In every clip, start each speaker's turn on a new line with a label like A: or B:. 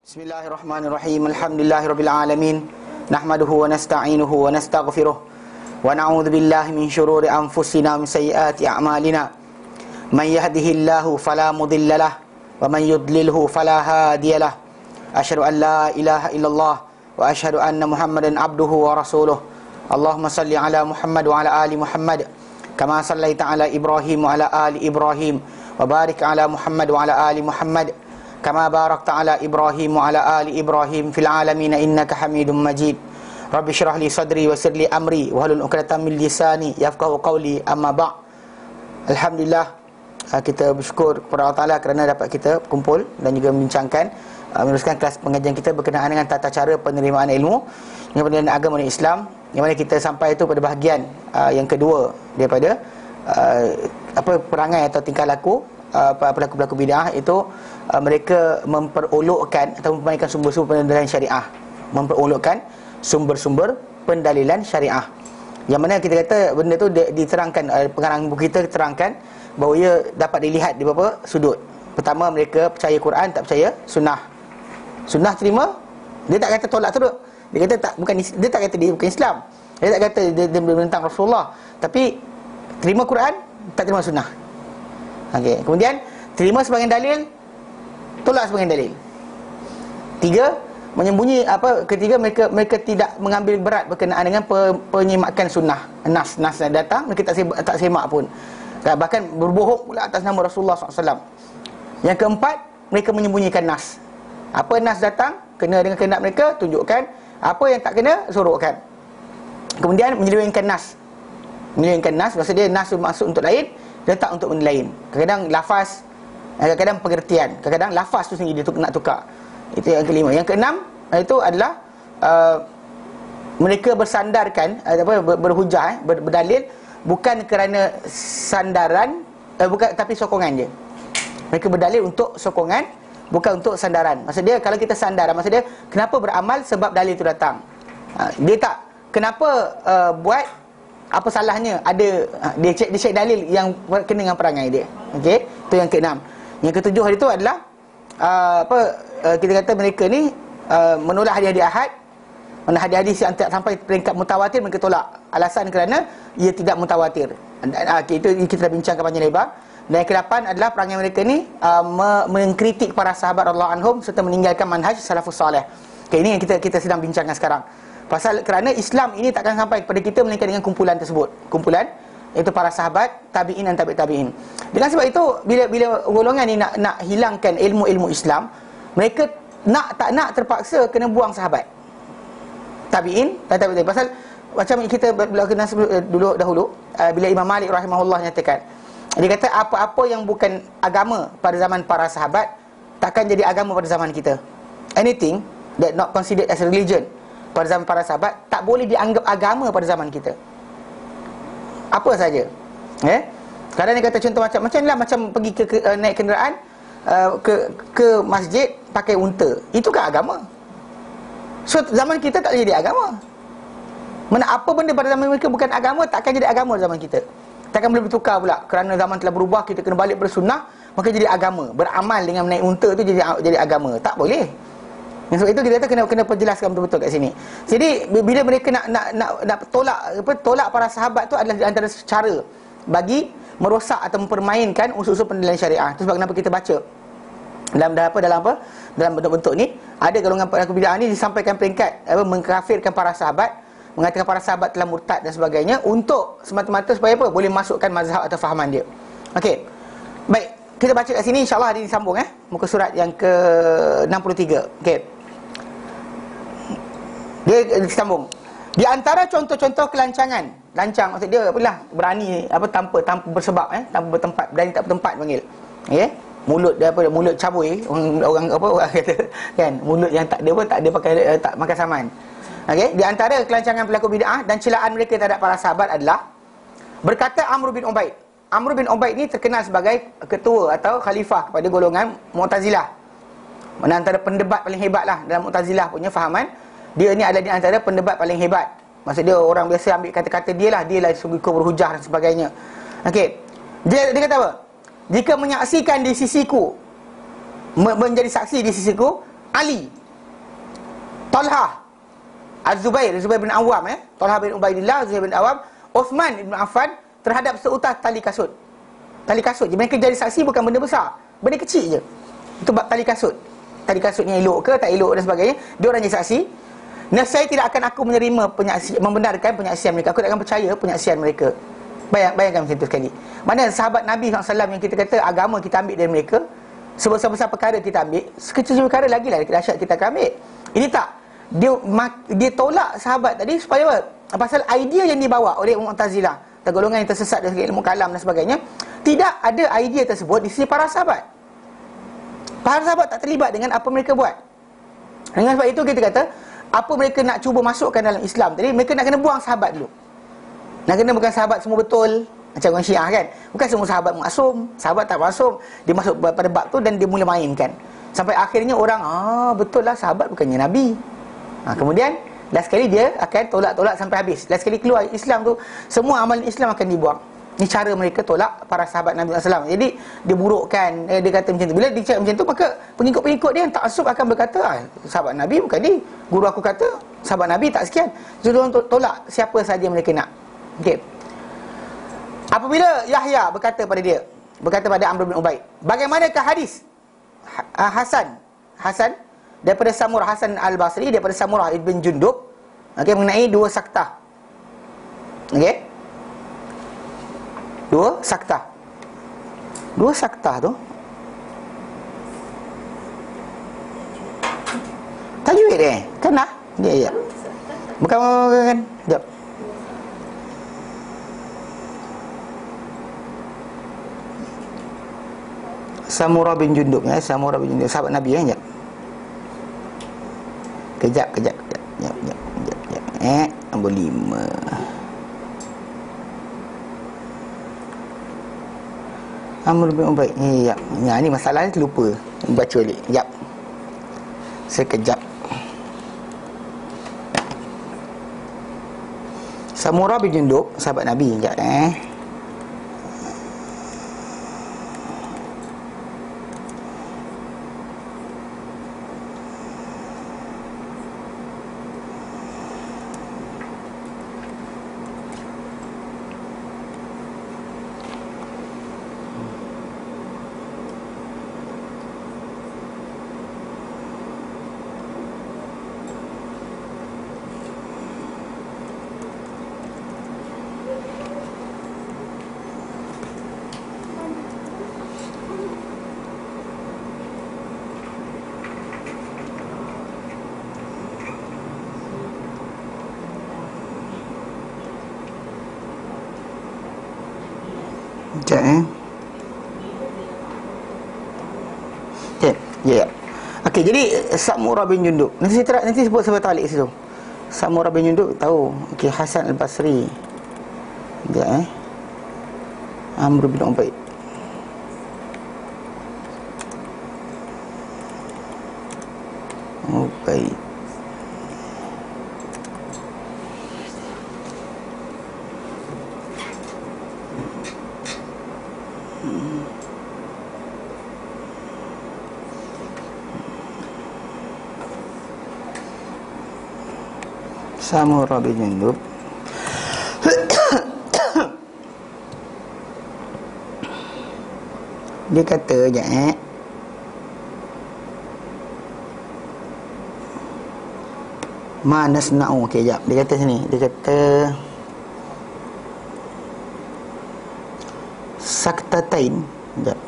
A: Bismillahirrahmanirrahim. Alhamdulillahirabbil alamin. Nahmaduhu wa nasta'inuhu wa nastaghfiruh. Wa na'udzu billahi min shururi anfusina wa min sayyiati a'malina. Man yahdihillahu fala mudhillalah wa man yudlilhu fala hadiyalah. Asyhadu an la ilaha illallah wa asyhadu anna Muhammadan abduhu wa rasuluh. Allahumma salli ala Muhammad wa ala ali Muhammad kama sallaita ala Ibrahim wa ala ali Ibrahim wa barik ala Muhammad wa ala ali Muhammad kama barakta ala Ibrahim wa ala ali Ibrahim fil alamin innaka Hamidum Majid. Rabbi shrah li sadri wa yassir li amri wa hlul 'uqdatam min lisani yafqahu qawli. Amma ba'. Alhamdulillah, kita bersyukur kepada Allah Taala kerana dapat kita kumpul dan juga membincangkan meneruskan kelas pengajian kita berkenaan dengan tata cara penerimaan ilmu dengan pendidikan agama dan Islam, yang mana kita sampai itu pada bahagian yang kedua daripada perangai atau tingkah laku pelaku-pelaku bid'ah itu. Mereka memperolokkan atau memainkan sumber-sumber pendalilan syariah, memperolokkan sumber-sumber pendalilan syariah, yang mana kita kata benda tu diterangkan, pengarang buku kita terangkan bahawa ia dapat dilihat di beberapa sudut. Pertama, mereka percaya Quran, tak percaya sunnah. Sunnah terima, dia tak kata tolak terus. Dia kata tak, bukan, dia tak kata dia bukan Islam. Dia tak kata dia menentang Rasulullah, tapi terima Quran, tak terima sunnah. Okey, kemudian terima sebagai dalil, tolak sebagai dalil. Tiga, menyembunyi ketiga, mereka tidak mengambil berat berkenaan dengan penyimakan sunnah. Nas yang datang mereka tak semak pun. Bahkan berbohong pula atas nama Rasulullah SAW. Yang keempat, mereka menyembunyikan nas. Apa nas datang kena dengan kehendak mereka, tunjukkan. Apa yang tak kena, sorokkan. Kemudian menyelewengkan nas. Menyelewengkan nas, maksudnya nas masuk untuk lain, letak untuk benda lain. Kadang-kadang lafaz, kadang-kadang pengertian, kadang-kadang lafaz tu sendiri dia nak tukar. Itu yang kelima. Yang keenam, itu adalah mereka bersandarkan berhujah, berdalil bukan kerana sandaran, bukan, tapi sokongan je. Mereka berdalil untuk sokongan, bukan untuk sandaran. Maksudnya kalau kita sandar, maksudnya kenapa beramal? Sebab dalil itu datang. Dia tak kenapa buat, apa salahnya? Ada dia cek dalil yang kena dengan perangai dia. Okey, itu yang keenam. Yang ketujuh itu adalah kita kata mereka ni menolak hadis-hadis ahad, mana hadis-hadis yang tak sampai peringkat mutawatir mereka tolak. Alasan kerana ia tidak mutawatir. Itu kita dah bincangkan panjang lebar. Dan yang ke-8 adalah perangai mereka ni mengkritik para sahabat radhiyallahu anhum serta meninggalkan manhaj salafus salih. Okay, ini yang kita sedang bincangkan sekarang. Pasal kerana Islam ini takkan sampai kepada kita melainkan dengan kumpulan tersebut. Kumpulan itu para sahabat, tabi'in dan tabi'in. Dengan sebab itu, bila golongan ni nak hilangkan ilmu-ilmu Islam, mereka tak nak terpaksa kena buang sahabat, tabi'in dan tabi'in. Pasal macam kita berkenaan dahulu, bila Imam Malik rahimahullah nyatakan, dia kata apa-apa yang bukan agama pada zaman para sahabat takkan jadi agama pada zaman kita. Anything that not considered as a religion pada zaman para sahabat tak boleh dianggap agama pada zaman kita. Apa saja. Kadang dia kata contoh macam ni lah, macam pergi ke naik kenderaan ke masjid pakai unta. Itu kan agama. So zaman kita tak jadi agama. Mana apa benda pada zaman mereka bukan agama, takkan jadi agama zaman kita. Takkan boleh bertukar pula. Kerana zaman telah berubah, kita kena balik bersunnah, maka jadi agama. Beramal dengan naik unta tu jadi agama. Tak boleh. Sebab itu kita kena perjelaskan betul-betul kat sini. Jadi bila mereka nak tolak para sahabat tu adalah antara cara bagi merosak atau mempermainkan unsur-unsur pendalilan syariah. Itu sebab kenapa kita baca dalam bentuk-bentuk ni ada golongan pelaku bid'ah ni disampaikan peringkat mengkafirkan para sahabat, mengatakan para sahabat telah murtad dan sebagainya, untuk semata-mata supaya apa? Boleh masukkan mazhab atau fahaman dia. Okey. Baik, kita baca kat sini, insya-Allah hari ini sambung muka surat yang ke-63. Okey. Dia sambung. Di antara contoh-contoh kelancangan, lancang maksud dia apalah, berani tanpa bersebab, tanpa bertempat, berani tak bertempat panggil. Okey. Mulut dia mulut cabui, orang kata kan, mulut yang tak ada pakai saman. Okey, di antara kelancangan pelaku bid'ah dan celaan mereka terhadap para sahabat adalah berkata Amr bin Ubaid. Amr bin Ubaid ni terkenal sebagai ketua atau khalifah kepada golongan Mu'tazilah. Mana antara pendebat paling hebat lah dalam Mu'tazilah punya fahaman. Dia ni adalah di antara pendebat paling hebat. Maksud dia orang biasa ambil kata-kata dia lah suka berhujah dan sebagainya. Okey. Dia kata apa? Jika menyaksikan di sisiku, menjadi saksi di sisiku Ali, Talha, Az-Zubair bin Awam, Talha bin Ubaidillah, Zubair bin Awam, Uthman bin Affan terhadap seutas tali kasut. Tali kasut je. Mereka jadi saksi bukan benda besar, benda kecil je. Itu bab tali kasut. Tali kasutnya elok ke tak elok dan sebagainya, dia orang jadi saksi. Saya tidak akan aku menerima membenarkan penyaksian mereka. Aku tak akan percaya penyaksian mereka. Bayangkan macam tu sekali. Mana sahabat Nabi SAW yang kita kata agama kita ambil dari mereka, sebesar-besar perkara kita ambil, sekecil perkara lagi lah dahsyat kita akan ambil. Ini tak, dia tolak sahabat tadi supaya apa? Pasal idea yang dibawa oleh Mu'tazilah, golongan yang tersesat dari ilmu kalam dan sebagainya, tidak ada idea tersebut di sisi para sahabat. Para sahabat tak terlibat dengan apa mereka buat. Dengan sebab itu kita kata, apa mereka nak cuba masukkan dalam Islam tadi, mereka nak kena buang sahabat dulu. Nak kena bukan sahabat semua betul, macam orang Syiah kan. Bukan semua sahabat maksum, sahabat tak maksum. Dia masuk pada bab tu dan dia mula mainkan. Sampai akhirnya orang, betul lah sahabat bukannya Nabi. Kemudian last sekali dia akan tolak-tolak sampai habis. Last sekali keluar Islam tu, semua amalan Islam akan dibuang. Ini cara mereka tolak para sahabat Nabi SAW. Jadi dia burukkan, dia kata macam tu. Bila dia cakap macam tu, maka pengikut-pengikut dia yang taksub akan berkata, sahabat Nabi bukan ni, guru aku kata sahabat Nabi tak sekian. Jadi orang tolak siapa sahaja mereka nak. Okey. Apabila Yahya berkata pada Amr bin Ubaid, bagaimanakah hadis Hasan daripada Samurah, Hasan Al-Basri daripada Samurah ibn Jundub, mengenai dua saktah. Dua saktah tu tajwid kan lah dia. Bukan jap. Samurah bin Jundub, Samurah bin Jundub, sahabat Nabi ya. Kejap. Nombor 5. Amr bin Ubaid. Ni masalahnya terlupa. Baca balik. Sekejap. Sekejap. Samurah bin Jundub, sahabat Nabi. Sekejap Ya. Okey, jadi Samurah bin Jundub. Nanti sebut sebab talik situ. Samurah bin Jundub tahu. Okey, Hasan Al-Basri. Ya. Amr bin Ubaid. Samurah bin Jundub. Dia kata je ma nasna'u. Okey, jap. Dia kata sini. Dia kata saktatain. Jap.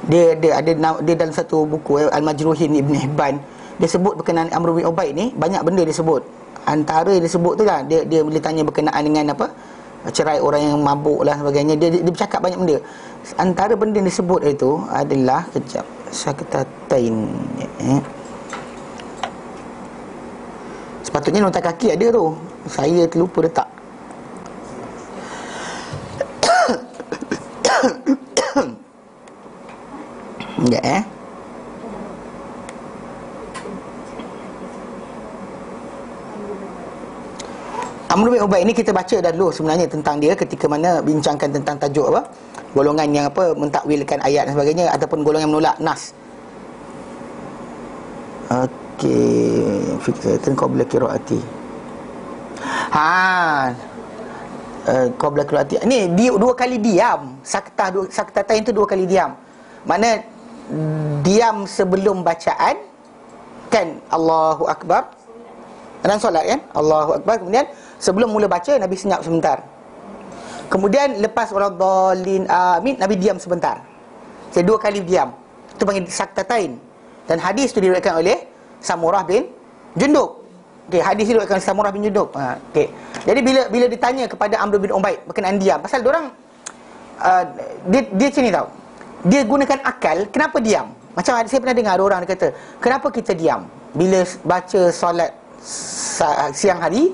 A: Dia dalam satu buku Al-Majruhin Ibn Hibban, dia sebut berkenaan Amr bin Ubaid ni, banyak benda dia sebut. Antara yang disebut tu lah, dia boleh tanya berkenaan dengan apa, cerai orang yang mabuk lah sebagainya. Dia bercakap banyak benda. Antara benda yang disebut itu adalah, kejap, saktatain. Sepatutnya nota kaki ada tu, saya terlupa letak. Ya. Amr bin Ubaid ini kita baca dah dulu sebenarnya tentang dia ketika mana bincangkan tentang tajuk apa? Golongan yang apa mentakwilkan ayat dan sebagainya ataupun golongan menolak nas. Okey, fikratan qabla qiraati. Qabla qiraati. Ni dia dua kali diam. Saktatain itu dua kali diam. Mana diam sebelum bacaan kan Allahu Akbar dalam solat kan Allahu Akbar, kemudian sebelum mula baca Nabi senyap sebentar, kemudian lepas waladhdallin amin Nabi diam sebentar. Jadi dua kali diam, itu panggil saktatain. Dan hadis itu diriwayatkan oleh Samurah bin Jundub. Okey, hadis itu diriwayatkan oleh Samurah bin Jundub. Okey. Jadi bila ditanya kepada Amr bin Ubaid berkenaan diam, pasal diorang dia macam ni tau. Dia gunakan akal, kenapa diam? Macam saya pernah dengar ada orang dia kata, kenapa kita diam bila baca solat siang hari,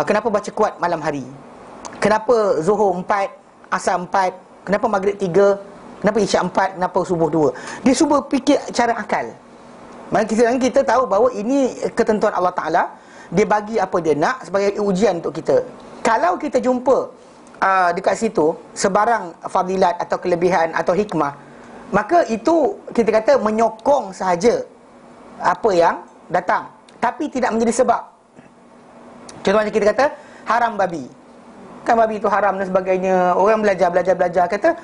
A: kenapa baca kuat malam hari? Kenapa Zuhur 4, Asar 4, kenapa Maghrib 3, kenapa Isyak 4, kenapa Subuh 2? Dia cuba fikir cara akal. Maka kita tahu bahawa ini ketentuan Allah Ta'ala. Dia bagi apa dia nak sebagai ujian untuk kita. Kalau kita jumpa dekat situ sebarang fadilat atau kelebihan atau hikmah, maka itu kita kata menyokong sahaja apa yang datang, tapi tidak menjadi sebab. Contohnya kita kata haram babi, kan babi itu haram dan sebagainya. Orang belajar kata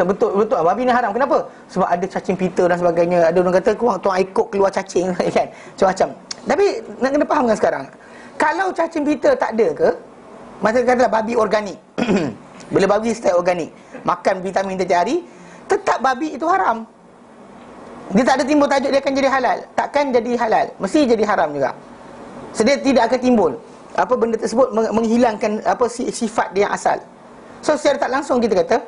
A: betul babi ni haram. Kenapa? Sebab ada cacing pita dan sebagainya. Ada orang kata tuang ikut keluar cacing kan, macam-macam. Tapi nak kena fahamkan sekarang, kalau cacing pita tak ada ke, macam katalah babi organik bila babi style organik, makan vitamin setiap hari, tetap babi itu haram. Dia tak ada timbul tajuk dia akan jadi halal. Takkan jadi halal, mesti jadi haram juga. So dia tidak akan timbul apa benda tersebut menghilangkan apa sifat dia yang asal. So secara tak langsung kita kata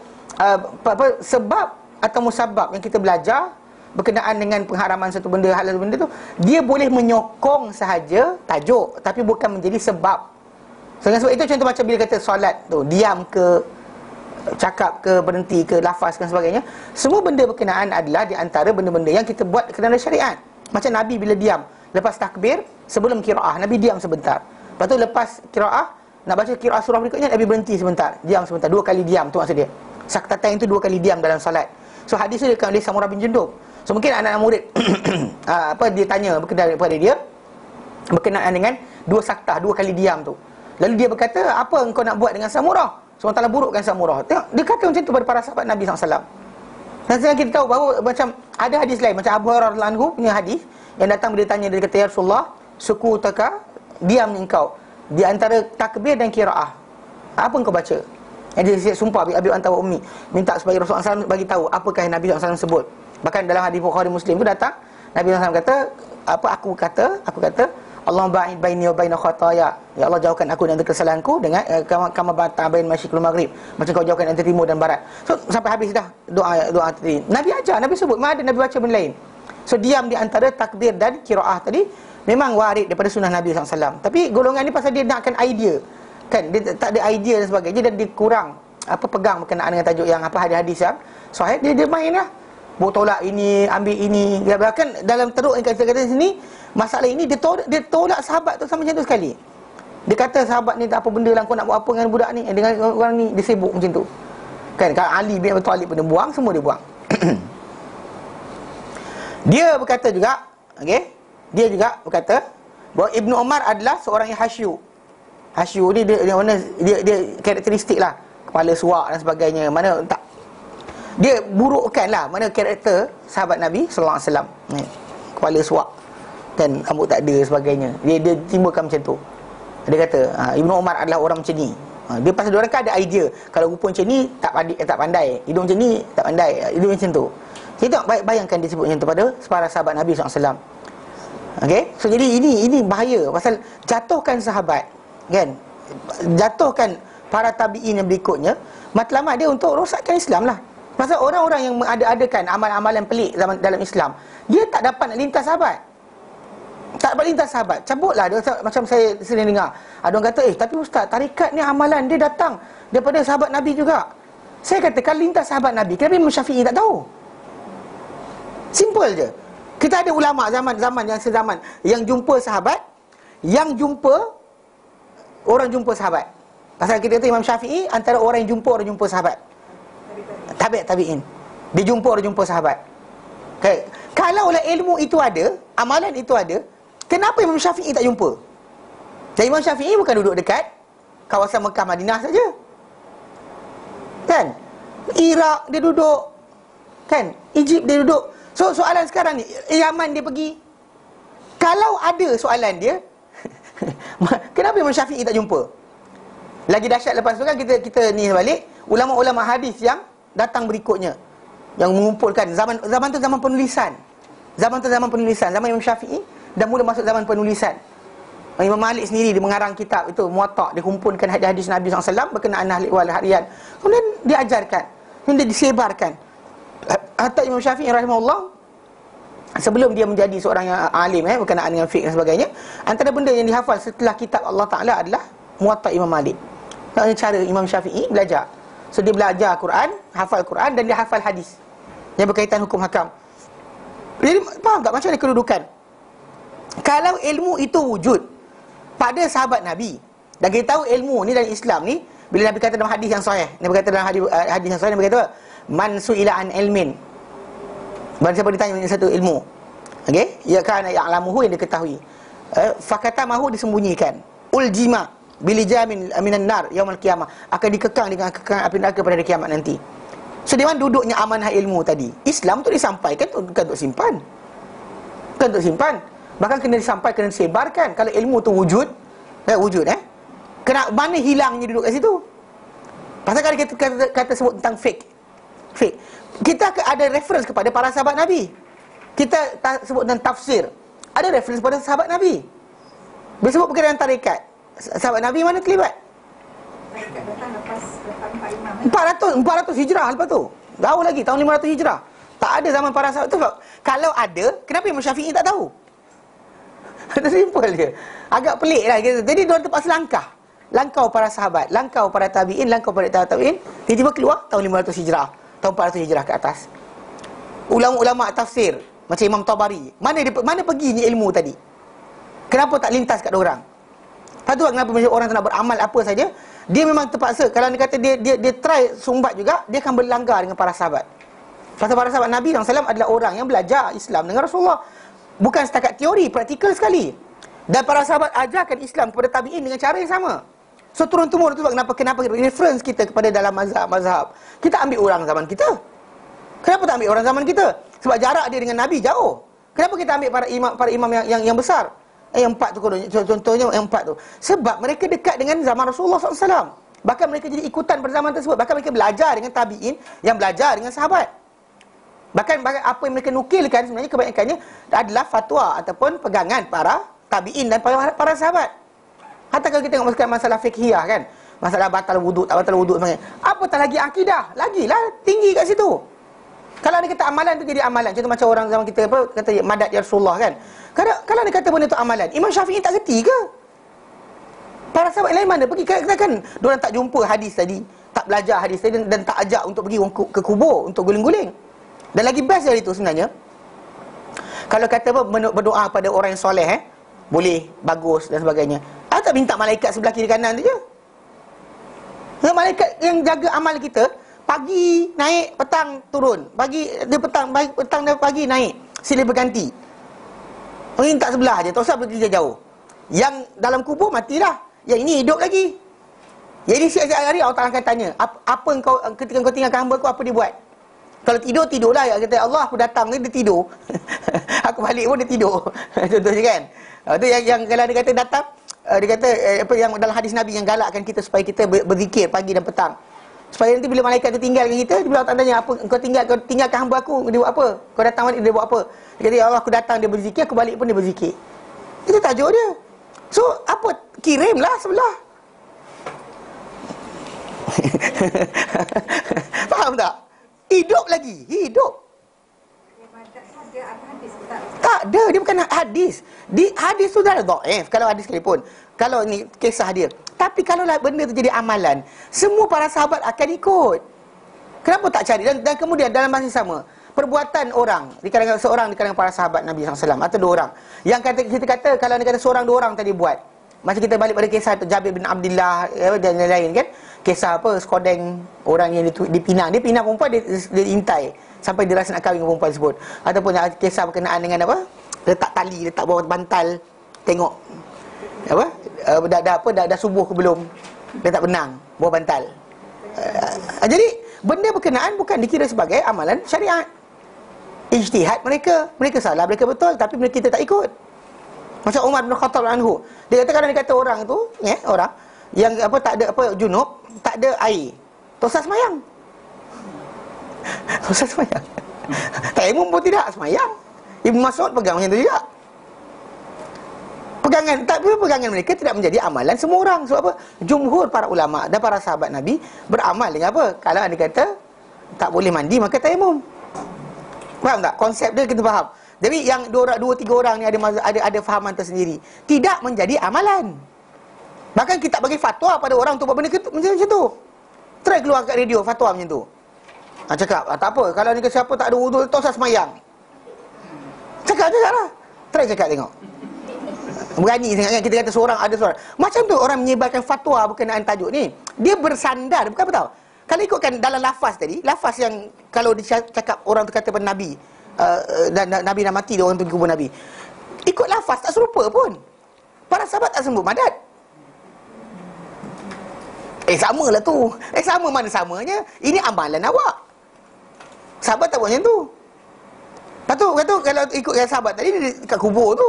A: sebab atau musabab yang kita belajar berkenaan dengan pengharaman satu benda, halal benda tu, dia boleh menyokong sahaja tajuk, tapi bukan menjadi sebab. So dengan sebab itu, contoh macam bila kata solat tu, diam ke, cakap ke, berhenti ke, lafaz dan sebagainya, semua benda berkenaan adalah di antara benda-benda yang kita buat kerana syariat. Macam Nabi bila diam lepas takbir sebelum qiraah, Nabi diam sebentar. Lepas tu lepas qiraah, nak baca qiraah surah berikutnya, Nabi berhenti sebentar, diam sebentar. Dua kali diam, tu maksud dia. Saktatain itu dua kali diam dalam solat. So hadis itu dikatakan oleh Samurah bin Jundub. So mungkin anak-anak murid dia tanya berkenaan kepada dia berkenaan dengan dua saktah, dua kali diam tu. Lalu dia berkata, apa engkau nak buat dengan Samurah? So Allah Ta'ala burukkan Samurah. Tengok, dia kata macam tu pada para sahabat Nabi SAW. Dan sekarang kita tahu bahawa macam ada hadis lain, macam Abu Hurairah radhiyallahu anhu punya hadis yang datang bila ditanya, dia kata, ya Rasulullah, sukutaka, diam engkau di antara takbir dan qiraah, apa engkau baca? Yang dia sumpah Abi anta wa ummi, minta supaya Rasulullah SAW bagi tahu apakah yang Nabi SAW sebut. Bahkan dalam hadis Bukhari Muslim tu datang, Nabi SAW kata, aku kata Allahumma ba'id baini wa baina khataaya, ya Allah jauhkan aku dari kesalahanku dengan kama ba'ta bain masyriq wal maghrib, macam kau jauhkan antara timur dan barat. So sampai habis dah doa tadi. Nabi ajar, Nabi sebut, mana ada Nabi baca benda lain. So diam di antara takbir dan qiraah tadi memang warid daripada sunnah Nabi SAW. Tapi golongan ni pasal dia nakkan idea, kan, dia tak ada idea dan sebagainya, dan dia kurang pegang berkenaan dengan tajuk yang hadis-hadis yang sahih. Dia main lah, tolak ini, ambil ini. Bahkan dalam teruk yang kata sini, masalah ini dia tolak sahabat tu sama macam tu sekali. Dia kata sahabat ni tak apa benda lah, kau nak buat apa dengan budak ni, dengan orang ni, dia sibuk macam tu. Kan, kalau Ali bin Abi Thalib pun dia buang, semua dia buang. Dia berkata juga, okey, dia juga berkata bahawa Ibnu Umar adalah seorang yang hasyu. Hasyu ni dia karakteristik lah, kepala suak dan sebagainya. Mana tak, dia burukkan lah mana karakter sahabat Nabi sallallahu alaihi wasallam. Kepala suak dan rambut tak ada sebagainya. Dia timbulkan macam tu. Dia kata Ibnu Umar adalah orang macam ni. Dia pasal dia orang kan ada idea, kalau rupa macam ni tak pandai, hidung macam ni tak pandai, hidung macam tu. Kita bayangkan dia sebut macam tu pada para sahabat Nabi SAW. Okey, so jadi ini bahaya pasal jatuhkan sahabat, kan, jatuhkan para tabi'in yang berikutnya. Matlamat dia untuk rosakkan Islam lah. Pasal orang-orang yang mengada-adakan amalan-amalan pelik dalam Islam, dia tak dapat nak lintas sahabat. Tak dapat lintas sahabat. Cabutlah dia, macam saya sering dengar ada orang kata, tapi ustaz, tarikat ni amalan dia datang daripada sahabat Nabi juga. Saya kata, kalau lintas sahabat Nabi, kenapa Imam Syafi'i tak tahu? Simple je. Kita ada ulama zaman yang sezaman yang jumpa sahabat, yang jumpa orang jumpa sahabat. Pasal kita kata Imam Syafi'i antara orang yang jumpa sahabat. Tabi'in. Dia jumpa orang jumpa sahabat. Okay. Kalau lah ilmu itu ada, amalan itu ada, kenapa Imam Syafi'i tak jumpa? Dan Imam Syafi'i bukan duduk dekat kawasan Mekah Madinah saja. Kan? Iraq dia duduk. Kan? Egypt dia duduk. So soalan sekarang ni, Yaman dia pergi. Kalau ada soalan dia, kenapa Imam Syafi'i tak jumpa? Lagi dahsyat lepas tu kan kita ni balik, ulama-ulama hadis yang datang berikutnya, yang mengumpulkan zaman tu zaman penulisan. Zaman Imam Syafi'i dah mula masuk zaman penulisan. Imam Malik sendiri dia mengarang kitab itu Muwatta', dia kumpulkan hadis-hadis Nabi SAW berkenaan ahli wal harian. Kemudian diajarkan, kemudian disebarkan. Hatta Imam Syafi'i rahimahullah, sebelum dia menjadi seorang yang alim berkenaan dengan fiqh dan sebagainya, antara benda yang dihafal setelah kitab Allah Ta'ala adalah Muwatta' Imam Malik. Cara Imam Syafi'i belajar. So dia belajar Quran, hafal Quran, dan dia hafal hadis yang berkaitan hukum hakam. Jadi faham tak macam mana kedudukan? Kalau ilmu itu wujud pada sahabat Nabi, dan kita tahu ilmu ni dalam Islam ni, bila Nabi kata dalam hadis yang sahih, Nabi kata dalam hadis yang sahih, Nabi kata man su'ila an ilmin, barang siapa ditanya tentang satu ilmu, okey, ya kana ya'lamuhu, yang diketahui, fakatamahu, disembunyikan, uljima bilijamin minan nar yaumil qiyamah, akan dikekang dengan kekangan api neraka pada hari kiamat nanti. So di mana duduknya amanah ilmu tadi? Islam tu disampaikan bukan untuk simpan. Bukan untuk simpan. Bahkan kena disampaikan, kena disebarkan. Kalau ilmu tu wujud, kena mana hilangnya duduk kat situ? Pasal kalau kita kata sebut tentang fake. Kita ada reference kepada para sahabat Nabi. Kita sebut tentang tafsir, ada reference kepada sahabat Nabi. Bila sebut berkaitan tarekat, sahabat Nabi mana terlibat? 400 hijrah lepas tu. Jauh lagi, tahun 500 hijrah. Tak ada zaman para sahabat tu. Kalau ada, kenapa Imam Syafi'i tak tahu? Itu simple je. Agak pelik lah. Jadi diorang terpaksa langkau para sahabat, langkau para tabi'in, langkau para tabi'in. Tiba-tiba keluar tahun 500 hijrah, tahun 400 hijrah ke atas. Ulama-ulama tafsir macam Imam Tabari, mana pergi ni ilmu tadi? Kenapa tak lintas kat diorang? Lepas tu kenapa orang tak nak beramal apa saja, dia memang terpaksa. Kalau dia kata dia try sumbat juga, dia akan berlanggar dengan para sahabat. Pasal para sahabat Nabi SAW adalah orang yang belajar Islam dengan Rasulullah, bukan setakat teori, praktikal sekali. Dan para sahabat ajarkan Islam kepada tabi'in dengan cara yang sama. So turun-temurun tu kenapa reference kita kepada dalam mazhab. Kita ambil orang zaman kita. Kenapa tak ambil orang zaman kita? Sebab jarak dia dengan Nabi jauh. Kenapa kita ambil para imam yang besar? Yang 4 tu, contohnya yang 4 tu. Sebab mereka dekat dengan zaman Rasulullah SAW. Bahkan mereka jadi ikutan pada zaman tersebut. Bahkan mereka belajar dengan tabi'in yang belajar dengan sahabat. Bahkan apa yang mereka nukilkan sebenarnya kebanyakannya adalah fatwa ataupun pegangan para tabi'in dan para sahabat. Hatta kalau kita tengok masalah fiqhiyah kan, masalah batal wuduk, tak batal wuduk sebenarnya, apatah lagi akidah, lagilah tinggi kat situ. Kalau dia kata amalan tu jadi amalan, contoh macam orang zaman kita kata madat ya Rasulullah kan. Kalau dia kata benda tu amalan, Imam Syafi'i tak reti ke? Para sahabat lain mana pergi? Katakan diorang tak jumpa hadis tadi, tak belajar hadis tadi, dan tak ajak untuk pergi ke kubur untuk guling-guling. Dan lagi best dari itu sebenarnya, kalau kata berdoa pada orang yang soleh, boleh, bagus dan sebagainya. Tak minta malaikat sebelah kiri kanan tu je. Malaikat yang jaga amal kita, pagi naik, petang turun. Petang dan pagi naik, silih berganti. Minta sebelah je, tak usah pergi jauh. Yang dalam kubur matilah, yang ini hidup lagi. Jadi siap-siap hari Allah Ta'ala akan tanya, apa engkau ketika kau tinggalkan hamba aku, apa dia buat? Kalau tidurlah, ya kata Allah, aku datang ni dia tidur. Aku balik pun dia tidur. Contohnya kan. Itu yang kalau dia kata datang, dia kata apa yang dalam hadis Nabi yang galakkan kita supaya kita berzikir pagi dan petang. Supaya nanti bila malaikat tu tinggalkan kita, dia bilang tanya, apa kau tinggalkan hamba aku, dia buat apa? Kau datang balik dia buat apa? Dia kata ya Allah, aku datang dia berzikir, aku balik pun dia berzikir. Itu tajuk dia. So apa, kirimlah sebelah. Faham tak? Hidup lagi, hidup. Tak ada, dia bukan hadis. Hadis tu dah dhaif kalau hadis sekalipun. Kalau ni kisah dia. Tapi kalau lah benda tu jadi amalan, semua para sahabat akan ikut. Kenapa tak cari? Dan kemudian dalam masa sama, perbuatan orang di kalangan seorang di kalangan para sahabat Nabi SAW atau 2 orang. Yang kita kata kalau dia kata seorang 2 orang tadi buat, Macam kita balik pada kisah Jabir bin Abdullah dan lain-lain kan. Kisah apa, Skodeng, orang yang dipinang. Dia pinang perempuan, dia intai sampai dia rasa nak kahwin dengan perempuan tersebut. Ataupun kisah berkenaan dengan apa, letak tali, letak bawah bantal, tengok apa, dah subuh ke belum, dia tak benang bawah bantal. Jadi benda berkenaan bukan dikira sebagai amalan syariat. Ijtihad mereka salah, mereka betul, tapi kita tak ikut. Macam Umar bin Khattab anhu, dia kata, kadang dia kata orang tu, orang yang apa, tak ada apa, junub, tak ada air, tosah semayang. Tosah semayang. Tayammum pun tidak, semayang. Ibn Mas'ud pegang macam tu juga. Pegangan mereka tidak menjadi amalan semua orang. Sebab apa? Jumhur para ulama dan para sahabat Nabi beramal dengan apa? Kalau anda kata tak boleh mandi, maka tayammum. Faham tak? Konsep dia kita faham. Jadi yang dua tiga orang ni ada fahaman tersendiri, tidak menjadi amalan. Bahkan kita bagi fatwa pada orang tu buat benda macam tu. Try keluar kat radio fatwa macam tu. Cakap, tak apa, kalau ni siapa tak ada wudu, tosah semayang. Cakap lah. Try cakap tengok. Berani sangat kan kita kata ada seorang. Macam tu orang menyebarkan fatwa berkenaan tajuk ni. Dia bersandar, bukan apa tau. Kalau ikutkan dalam lafaz tadi, lafaz yang kalau dicakap orang tu kata pada Nabi, dan Nabi dah mati, dia orang tu pergi kubur Nabi, ikut lafaz tak serupa pun. Para sahabat tak sebut madat. Sama lah tu. Sama mana samanya. Ini amalan awak. Sahabat tak buat macam tu. Lepas tu kalau ikut yang sahabat tadi, kat kubur tu,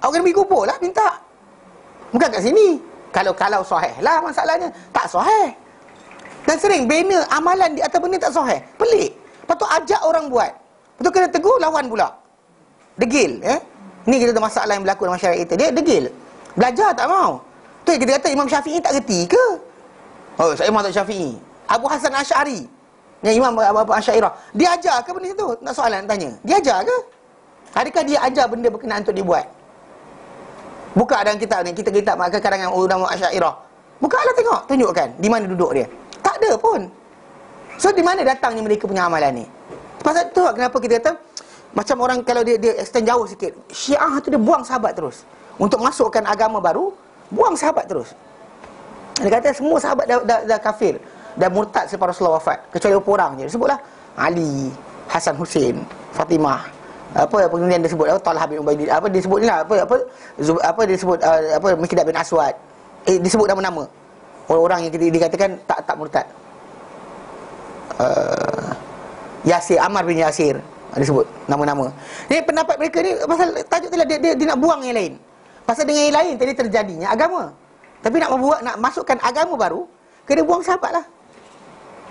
A: awak kena pergi kubur lah, minta. Bukan kat sini. Kalau sahih lah masalahnya. Tak sahih. Dan sering bina amalan di atas benda tak sahih. Pelik. Lepas tu ajak orang buat. Lepas tu kena tegur, lawan pula. Degil. Ni kita ada masalah yang berlaku dalam masyarakat kita. Dia degil. Belajar tak mau. Tu yang kita kata Imam Syafi'i tak reti ke? Oh, saya Imam Syafi'i. Abu Hasan Asy'ari, yang Imam Abu Asy'ariyah, dia ajar ke benda itu? Nak soalan nak tanya. Dia ajar ke? Adakah dia ajar benda berkenaan untuk dibuat? Buka dalam kitab ni, kita maka karangan ulama Asy'ariyah. Bukalah tengok, tunjukkan di mana duduk dia. Tak ada pun. So di mana datangnya mereka punya amalan ni? Pasal tu kenapa kita kata macam orang kalau dia extend jauh sikit. Syiah tu dia buang sahabat terus. Untuk masukkan agama baru, buang sahabat terus. Dia kata semua sahabat dah kafir, dah murtad selepas Rasulullah wafat, kecuali beberapa orang je. Sebutlah Ali, Hasan Hussein, Fatimah. Apa kemudian dia sebut Talha bin Ubaidillah, apa dia sebut ni lah, apa dia sebut Miqdad bin Aswad. Disebut nama-nama orang-orang yang dikatakan tak murtad. Yasir, Ammar bin Yasir, disebut nama-nama. Jadi pendapat mereka ni pasal tajuk tu lah, dia nak buang yang lain. Pasal dengan yang lain tadi terjadinya agama. Tapi nak masukkan agama baru, kena buang sahabat lah.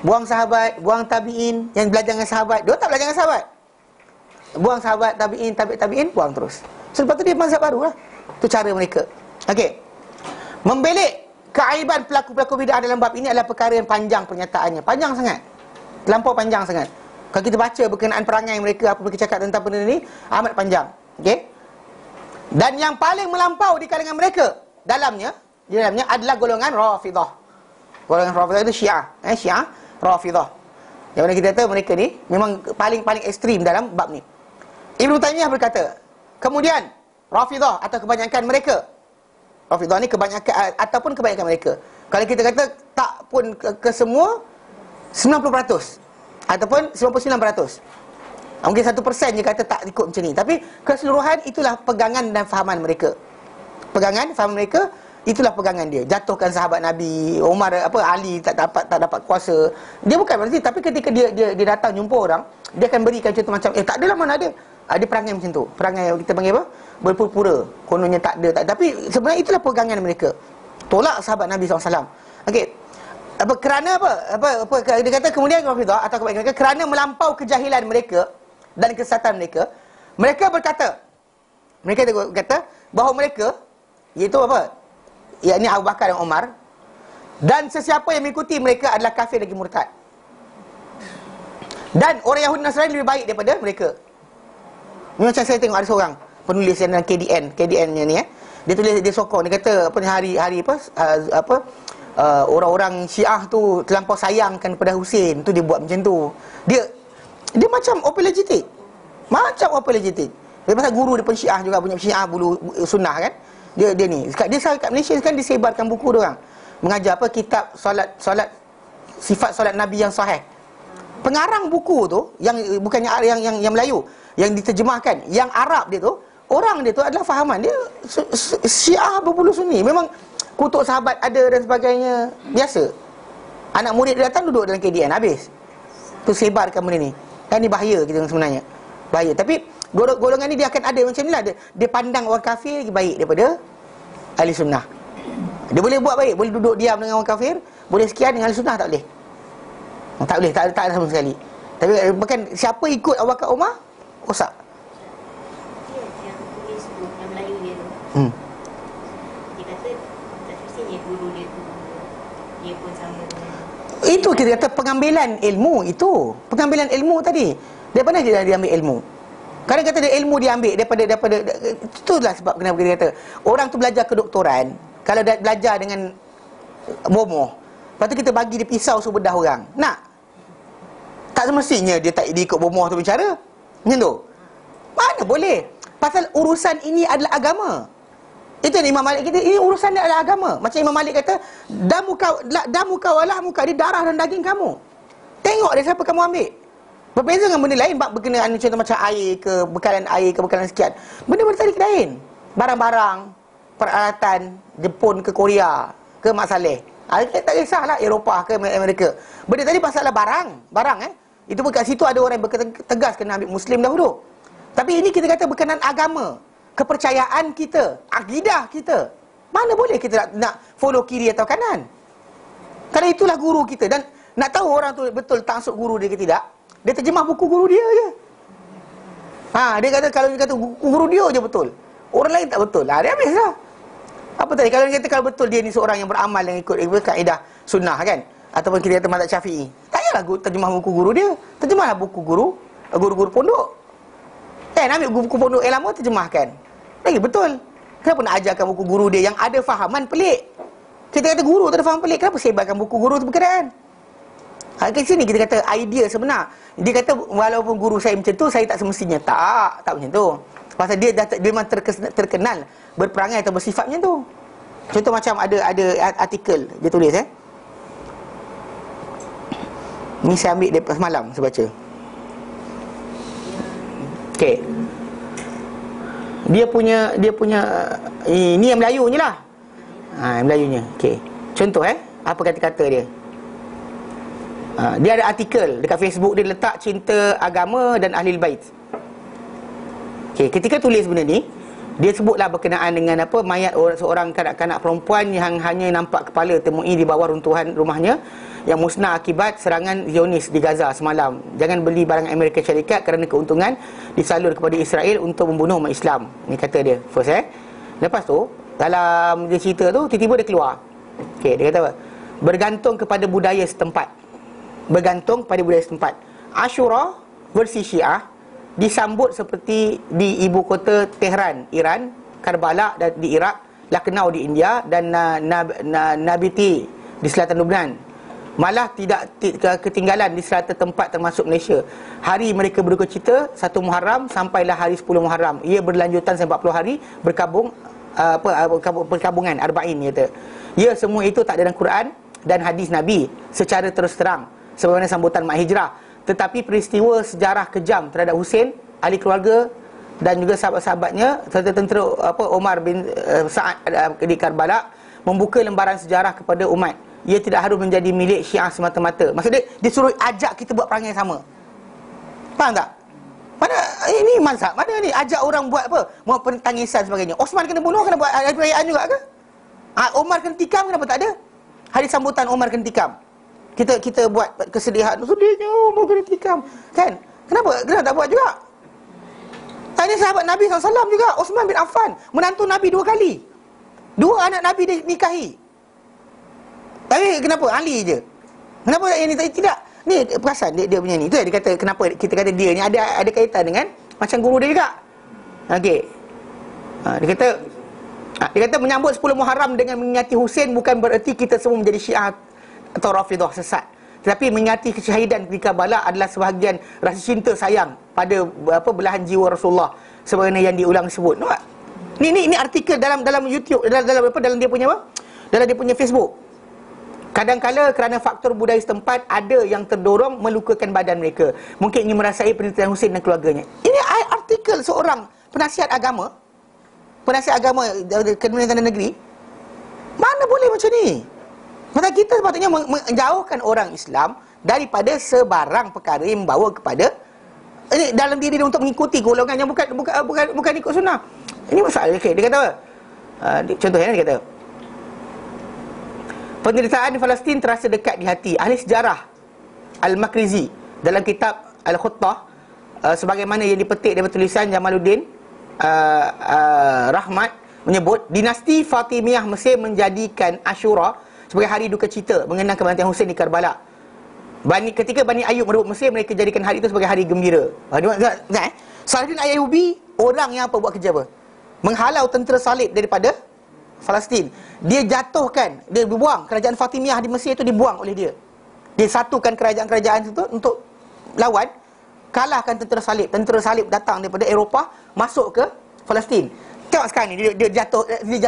A: Buang sahabat, buang tabi'in yang belajar dengan sahabat. Dia tak belajar dengan sahabat. Buang sahabat, tabi'in, buang terus. So lepas tu dia mazhab baru lah. Itu cara mereka. Okey. Membelik keaiban pelaku-pelaku bid'ah dalam bab ini adalah perkara yang panjang pernyataannya. Panjang sangat. Terlampau panjang sangat. Kalau kita baca berkenaan perangai mereka, apa mereka cakap tentang benda ni, amat panjang. Okey. Dan yang paling melampau di kalangan mereka di dalamnya adalah golongan Rafidhah. Golongan Rafidhah itu Syiah, Syiah Rafidhah. Yang mana kita kata mereka ni memang paling ekstrim dalam bab ni. Ibnu Taimiyah berkata, kemudian Rafidhah atau kebanyakan mereka, Rafidhah ni kebanyakan ataupun kebanyakan mereka. Kalau kita kata tak pun ke semua, 90% ataupun 99%. Mungkin 1% je kata tak ikut macam ni. Tapi keseluruhan itulah pegangan dan fahaman mereka. Pegangan, fahaman mereka, itulah pegangan dia. Jatuhkan sahabat Nabi, Umar, Ali tak dapat kuasa. Dia bukan berarti, tapi ketika dia datang jumpa orang, dia akan berikan contoh macam tak adalah, mana ada. Dia perangai macam tu. Perangai kita panggil apa? Berpura-pura. Kononnya tak ada. Tapi sebenarnya itulah pegangan mereka. Tolak sahabat Nabi SAW. Okey. Kerana dia kata kemudian Rafidhah atau kebanyakan mereka, kerana melampau kejahilan mereka dan kesesatan mereka, mereka berkata bahawa mereka, iaitu apa? Yakni Abu Bakar dan Umar, dan sesiapa yang mengikuti mereka adalah kafir lagi murtad. Dan orang Yahudi Nasrani lebih baik daripada mereka. Ini macam saya tengok ada seorang penulis yang dalam KDN-nya ni, dia tulis, dia sokong, dia kata hari orang-orang Syiah tu terlampau sayangkan kepada Husain, tu dia buat macam tu. Dia macam apologetic. Dia pasal guru dia pun Syiah juga, punya Syiah bulu sunnah kan. Dia ni. Dia kat Malaysia sekarang disebarkan buku dia orang. Mengajar apa kitab solat sifat solat Nabi yang sahih. Pengarang buku tu yang bukannya yang Melayu, yang diterjemahkan, yang Arab dia tu, orang dia tu adalah fahaman dia Syiah berbulu Sunni. Memang kutuk sahabat ada dan sebagainya biasa. Anak murid dia datang duduk dalam KDN habis. Tu sebarkan benda ni. Kan ni bahaya kita sebenarnya. Bahaya. Tapi golongan ni dia akan ada macam nilah. Dia pandang orang kafir lagi baik daripada ahli sunnah. Dia boleh buat baik, boleh duduk diam dengan orang kafir, boleh sekian, dengan ahli sunnah tak boleh. Tak boleh, tak ada sama sekali. Tapi bahkan siapa ikut Abu Bakar Umar, rosak.
B: Yang tulis tu, yang Melayu dia tu. Dia kata tak semestinya guru dia tu dia pun sama dengan
A: itu kita kata pengambilan ilmu itu. Pengambilan ilmu tadi. Dari mana dia ambil ilmu? Kadang kata dia ilmu dia ambil daripada itulah sebab kenapa kita kata orang tu belajar kedoktoran, kalau dah belajar dengan bomoh, lepas tu kita bagi dia pisau suruh bedah orang. Nak? Tak semestinya dia tak ikut bomoh tu bicara. Macam tu. Mana boleh? Pasal urusan ini adalah agama. Itu yang Imam Malik kita, ini urusan dia adalah agama. Macam Imam Malik kata, damuka walah muka, dia darah dan daging kamu. Tengok dia siapa kamu ambil. Berbeza dengan benda lain, berkenaan contoh macam air ke, bekalan air ke, bekalan sekian. Benda-benda tadi lain. Barang-barang, peralatan, Jepun ke Korea ke Mak Saleh. Tak kisahlah Eropah ke Amerika. Benda tadi pasal barang. Itu pun kat situ ada orang yang tegas kena ambil Muslim dahulu. Tapi ini kita kata berkenaan agama, kepercayaan kita, akidah kita. Mana boleh kita nak follow kiri atau kanan? Kalau itulah guru kita. Dan nak tahu orang tu betul taksub guru dia ke tidak, dia terjemah buku guru dia je. Dia kata kalau dia kata buku guru dia je betul, orang lain tak betul, dia habislah. Apa tadi, kalau dia kata kalau betul dia ni seorang yang beramal yang ikut kaedah sunnah kan, ataupun kita kata mazhab Syafi'i, tak payahlah terjemah buku guru dia, terjemahlah buku guru-guru pondok. Ambil buku pondok yang lama terjemahkan. Lagi betul. Kenapa nak ajarkan buku guru dia yang ada fahaman pelik? Kita kata guru tak ada faham pelik, kenapa sebarkan buku guru tu berkenaan? Kat sini kita kata idea sebenar. Dia kata walaupun guru saya macam tu, saya tak semestinya. Tak macam tu. Pasal dia memang terkenal berperangai atau bersifat macam tu. Contoh macam ada artikel dia tulis ni saya ambil daripada semalam saya baca. Okey. Dia punya ini yang Melayunya lah. Yang Melayunya. Okey. Contoh apa kata-kata dia? Dia ada artikel dekat Facebook, dia letak cinta agama dan ahli bait. Okey, ketika tulis benda ni, dia sebutlah berkenaan dengan mayat seorang kanak-kanak perempuan yang hanya nampak kepala temui di bawah runtuhan rumahnya yang musnah akibat serangan Zionis di Gaza semalam. Jangan beli barang Amerika Syarikat kerana keuntungan disalur kepada Israel untuk membunuh umat Islam. Ni kata dia first. Lepas tu dalam dia cerita tu tiba-tiba dia keluar. Okey, dia kata apa? Bergantung kepada budaya setempat. Ashura versi Syiah disambut seperti di ibu kota Tehran, Iran, Karbala dan di Iraq, Lucknow di India dan Nabiti di selatan Lebanon. Malah tidak ketinggalan di selatan tempat termasuk Malaysia. Hari mereka berduka cita 1 Muharram sampailah hari 10 Muharram. Ia berlanjutan sampai 40 hari perkabungan arba'in kata. Ya, semua itu tak ada dalam Quran dan hadis Nabi secara terus terang sebagaimana sambutan mak hijrah. Tetapi peristiwa sejarah kejam terhadap Hussein, ahli keluarga dan juga sahabat-sahabatnya serta tentera Omar bin Sa'ad di Karbala membuka lembaran sejarah kepada umat. Ia tidak harus menjadi milik Syiah semata-mata. Maksudnya dia suruh ajak kita buat perangai sama. Faham tak? Mana ini mazhab? Mana ni ajak orang buat apa? Mau pentangisan sebagainya. Osman kena bunuh, kena buat perayaan juga ke? Omar kena tikam, kenapa tak ada? Hari sambutan Omar kena tikam. Kita buat kesedihan, sedihnya Omar kena tikam. Kan? Kenapa tak buat juga? Ini sahabat Nabi SAW juga. Osman bin Affan menantu Nabi 2 kali. 2 anak Nabi dinikahi. Tapi kenapa Ali je? Kenapa yang ni tidak? Ni perasan dia punya ni. Itu yang dia kata kenapa kita kata dia ni ada kaitan dengan macam guru dia juga. Okey. Dia kata menyambut 10 Muharram dengan mengingati Husain bukan bererti kita semua menjadi Syiah atau Rafidah sesat. Tetapi mengingati kesyahidan di Karbala adalah sebahagian rasa cinta sayang pada belahan jiwa Rasulullah sebagaimana yang diulang sebut. Nampak? Ni artikel dalam YouTube, dalam dia punya apa? Dalam dia punya Facebook. Kadang-kala kerana faktor budaya setempat, ada yang terdorong melukakan badan mereka. Mungkin ingin merasai penderitaan Husain dan keluarganya. Ini artikel seorang penasihat agama Kementerian Dalam Negeri. Mana boleh macam ni? Maka kita sepatutnya menjauhkan orang Islam daripada sebarang perkara yang membawa kepada ini dalam diri dia untuk mengikuti golongan yang bukan ikut sunnah. Ini masalah. Okay, dia kata apa? Contohnya dia kata, penderitaan di Palestin terasa dekat di hati. Ahli sejarah Al-Makrizi dalam kitab Al-Khuttah, sebagaimana yang dipetik daripada tulisan Jamaluddin Rahmat, menyebut dinasti Fatimiyah Mesir menjadikan Ashura sebagai hari duka cita mengenang kematian Husain di Karbala. Ketika Bani Ayyub merebut Mesir, mereka jadikan hari itu sebagai hari gembira. Salahuddin Ayyubi, orang yang buat kerja apa? Menghalau tentera salib daripada Palestin. Dia buang kerajaan Fatimiyah di Mesir itu, dibuang oleh dia. Dia satukan kerajaan-kerajaan itu untuk lawan, kalahkan tentera salib. Tentera salib datang daripada Eropah masuk ke Palestin. Tengok sekarang ni dia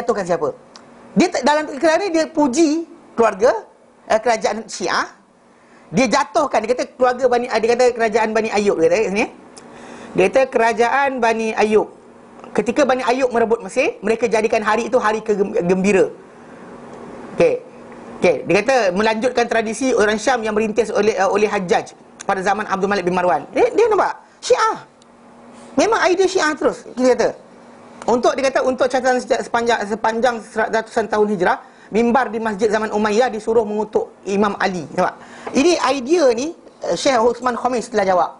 A: jatuhkan siapa? Dia dalam kerana dia puji keluarga kerajaan Syiah. Dia jatuhkan, dia kata keluarga Bani, dia kata kerajaan Bani Ayyub, dia kata kat sini. Dia kata kerajaan Bani Ayyub. Ketika Bani Ayyub merebut Mesir, mereka jadikan hari itu hari gembira. Okey. Dia kata melanjutkan tradisi orang Syam yang merintis oleh Hajjaj pada zaman Abdul Malik bin Marwan. Dia nampak Syiah. Memang idea Syiah terus. Dia kata untuk catatan sepanjang ratusan tahun hijrah, mimbar di masjid zaman Umayyah disuruh mengutuk Imam Ali. Nampak? Ini idea ni Syekh Uthman Khamis telah jawab.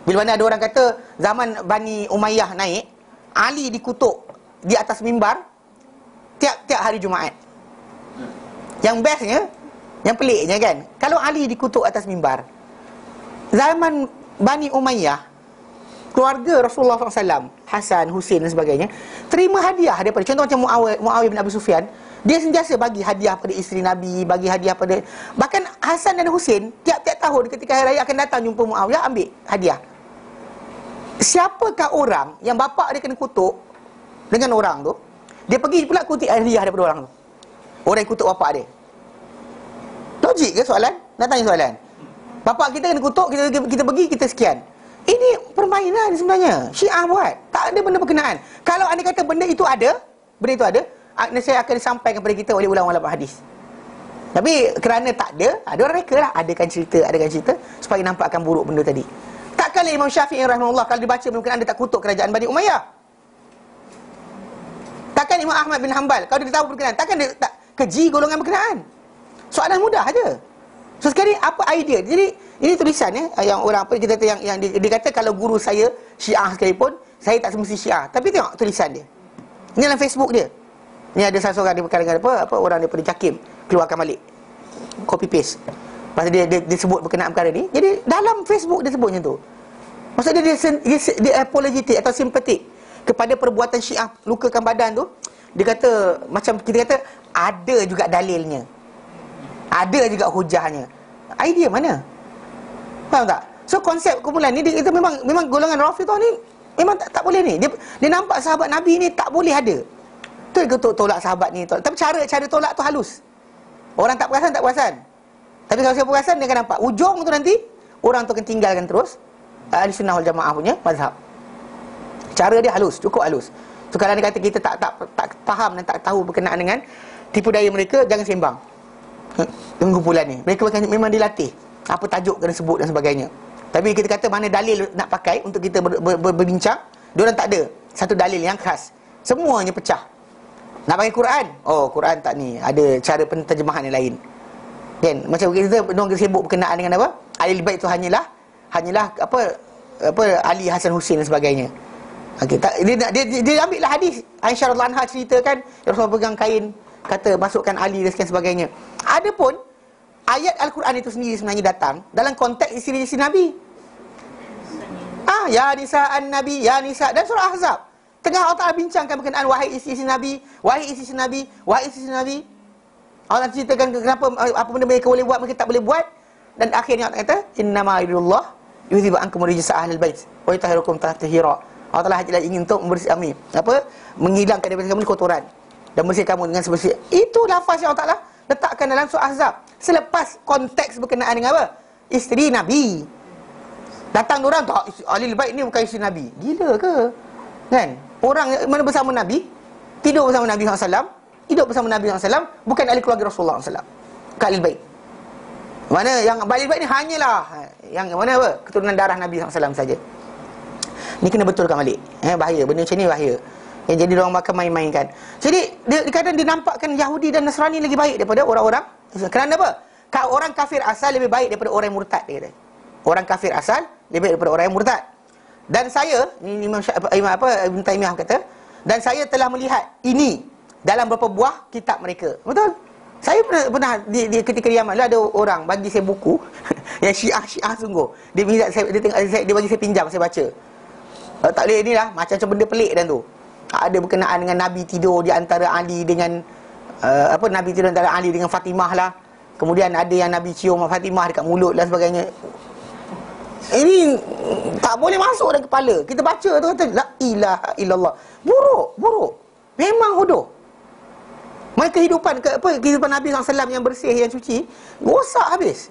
A: Bila mana ada orang kata zaman Bani Umayyah naik, Ali dikutuk di atas mimbar tiap-tiap hari Jumaat. Yang bestnya, yang peliknya kan, kalau Ali dikutuk atas mimbar, zaman Bani Umayyah, keluarga Rasulullah SAW, Hasan, Husain dan sebagainya, terima hadiah daripada, contoh macam Muawiyah bin Abi Sufyan, dia sentiasa bagi hadiah pada isteri Nabi, bagi hadiah pada, bahkan Hasan dan Husain tiap-tiap tahun ketika hari raya akan datang jumpa Muawiyah, ambil hadiah. Siapakah orang yang bapak dia kena kutuk dengan orang tu, dia pergi pula kutip hadiah daripada orang tu, orang yang kutuk bapak dia? Logik ke soalan? Nak tanya soalan. Bapak kita kena kutuk, kita pergi, kita sekian. Ini permainan sebenarnya. Syiah buat. Tak ada benda berkenaan. Kalau anda kata benda itu ada, saya akan disampaikan kepada kita oleh ulama-ulama hadis. Tapi kerana tak ada orang reka lah. Adakan cerita supaya nampakkan buruk benda tadi. Takkanlah Imam Syafi'i rahimahullah kalau dibaca mungkin anda tak kutuk kerajaan Bani Umayyah. Takkan Imam Ahmad bin Hanbal kalau dia tahu berkenaan, takkan dia tak keji golongan berkenaan. Soalan mudah aja. So sekarang apa idea? Jadi ini tulisan yang orang apa kita kata yang dia kata kalau guru saya Syiah sekalipun, saya tak semesti Syiah. Tapi tengok tulisan dia. Ini dalam Facebook dia. Ni ada salah seorang di kalangan apa orang daripada Jakim keluarkan balik. Copy paste. Pasal dia sebut berkenaan perkara ni. Jadi dalam Facebook dia sebut macam tu. Maksudnya dia apologetic atau simpatik kepada perbuatan Syiah lukakan badan tu. Dia kata macam kita kata ada juga dalilnya. Ada juga hujahnya. Idea mana? Faham tak? So konsep kumpulan ni dia memang golongan Rafidhah ni memang tak boleh ni. Dia nampak sahabat Nabi ni tak boleh ada. Tu dia tolak sahabat ni tolak. Tapi cara tolak tu halus. Orang tak perasan. Tapi kalau saya perasan, dia akan nampak ujung tu nanti orang tu akan tinggalkan terus Ahli Sunnah wal Jamaah punya mazhab. Cara dia halus, cukup halus. So kalau dia kata kita tak faham dan tak tahu berkenaan dengan tipu daya mereka, jangan sembang dengan kumpulan ni. Mereka memang dilatih apa tajuk kena sebut dan sebagainya. Tapi kita kata mana dalil nak pakai untuk kita berbincang, diorang tak ada satu dalil yang khas. Semuanya pecah. Nak pakai Quran? Oh, Quran tak ni, ada cara penterjemahan yang lain. Kan? Macam kita sibuk berkenaan dengan apa? Ahli bait itu hanyalah apa Ali Hasan Husain dan sebagainya. Okey, dia ambil lah hadis Aisyah radhiyallahu anha ceritakan Rasulullah pegang kain, kata masukkan Ali dan sebagainya. Adapun ayat Al-Quran itu sendiri sebenarnya datang dalam konteks isteri-isteri Nabi. Ya nisa'an Nabi, ya nisa, dan surah Ahzab. Tengah Allah Ta'ala bincangkan berkenaan wahai isteri-isteri Nabi, wahai isteri-isteri Nabi, wahai isteri-isteri Nabi. Allah ceritakan kenapa apa benda mereka boleh buat, mereka tak boleh buat. Dan akhirnya Allah kata innama yuridullah yudhibu ankum rijsa ahlil bait wa yutahhirukum tathira. Allah Ta'ala hanya ingin untuk menghilangkan daripada kamu kotoran dan bersihkan kamu dengan sebersih. Itu lafaz yang Allah Ta'ala letakkan dalam surah Ahzab selepas konteks berkenaan dengan apa? Isteri Nabi. Datang orang tak, Ahlul Bait ni bukan isteri Nabi. Gila ke? Kan? Orang mana bersama Nabi, tidur bersama Nabi SAW, hidup bersama Nabi SAW, bukan ahli keluarga Rasulullah SAW. Bukan Ahlul Bait. Mana yang Ahlul Bait ni hanyalah yang mana apa? Keturunan darah Nabi SAW saja. Ni kena betulkan balik. Bahaya, benda macam ni bahaya. Jadi orang makan main-mainkan. Jadi kadang dinampakkan Yahudi dan Nasrani lagi baik daripada orang-orang. Kerana apa? Orang kafir asal lebih baik daripada orang yang murtad, dia kata. Orang kafir asal lebih baik daripada orang yang murtad. Dan saya, ni Ibn Taymiyah kata, dan saya telah melihat ini dalam beberapa buah kitab mereka. Betul? Saya pernah di ketika di Yaman ada orang bagi saya buku yang Syiah sungguh. Dia bagi saya pinjam, saya baca. Tak boleh ni lah, macam benda pelik dan tu. Ada berkenaan dengan Nabi tidur di antara Ali dengan Nabi tidur antara Ali dengan Fatimah lah. Kemudian ada yang Nabi cium Fatimah dekat mulut dan sebagainya. Ini tak boleh masuk dalam kepala. Kita baca tu kata la ilaha illallah. Buruk. Memang bodoh. Kehidupan Nabi SAW yang bersih, yang suci, rosak habis.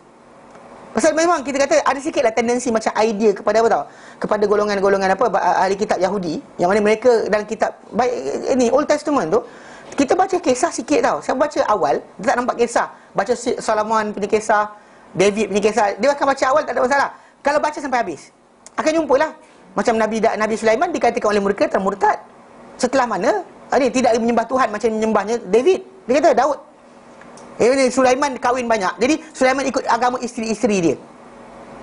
A: Pasal memang kita kata ada sikitlah tendensi macam idea kepada apa tau? Kepada golongan-golongan ahli kitab Yahudi, yang mana mereka dalam kitab baik ini Old Testament tu, kita baca kisah sikit tau. Saya baca awal, dia tak nampak kisah. Baca Solomon punya kisah, David punya kisah, dia akan baca awal tak ada masalah. Kalau baca sampai habis, akan jumpalah macam Nabi Sulaiman dikatakan oleh mereka termurtad. Setelah mana? Tidak menyembah Tuhan macam menyembahnya David. Dia kata Daud. Sulaiman kahwin banyak. Jadi Sulaiman ikut agama isteri-isteri dia,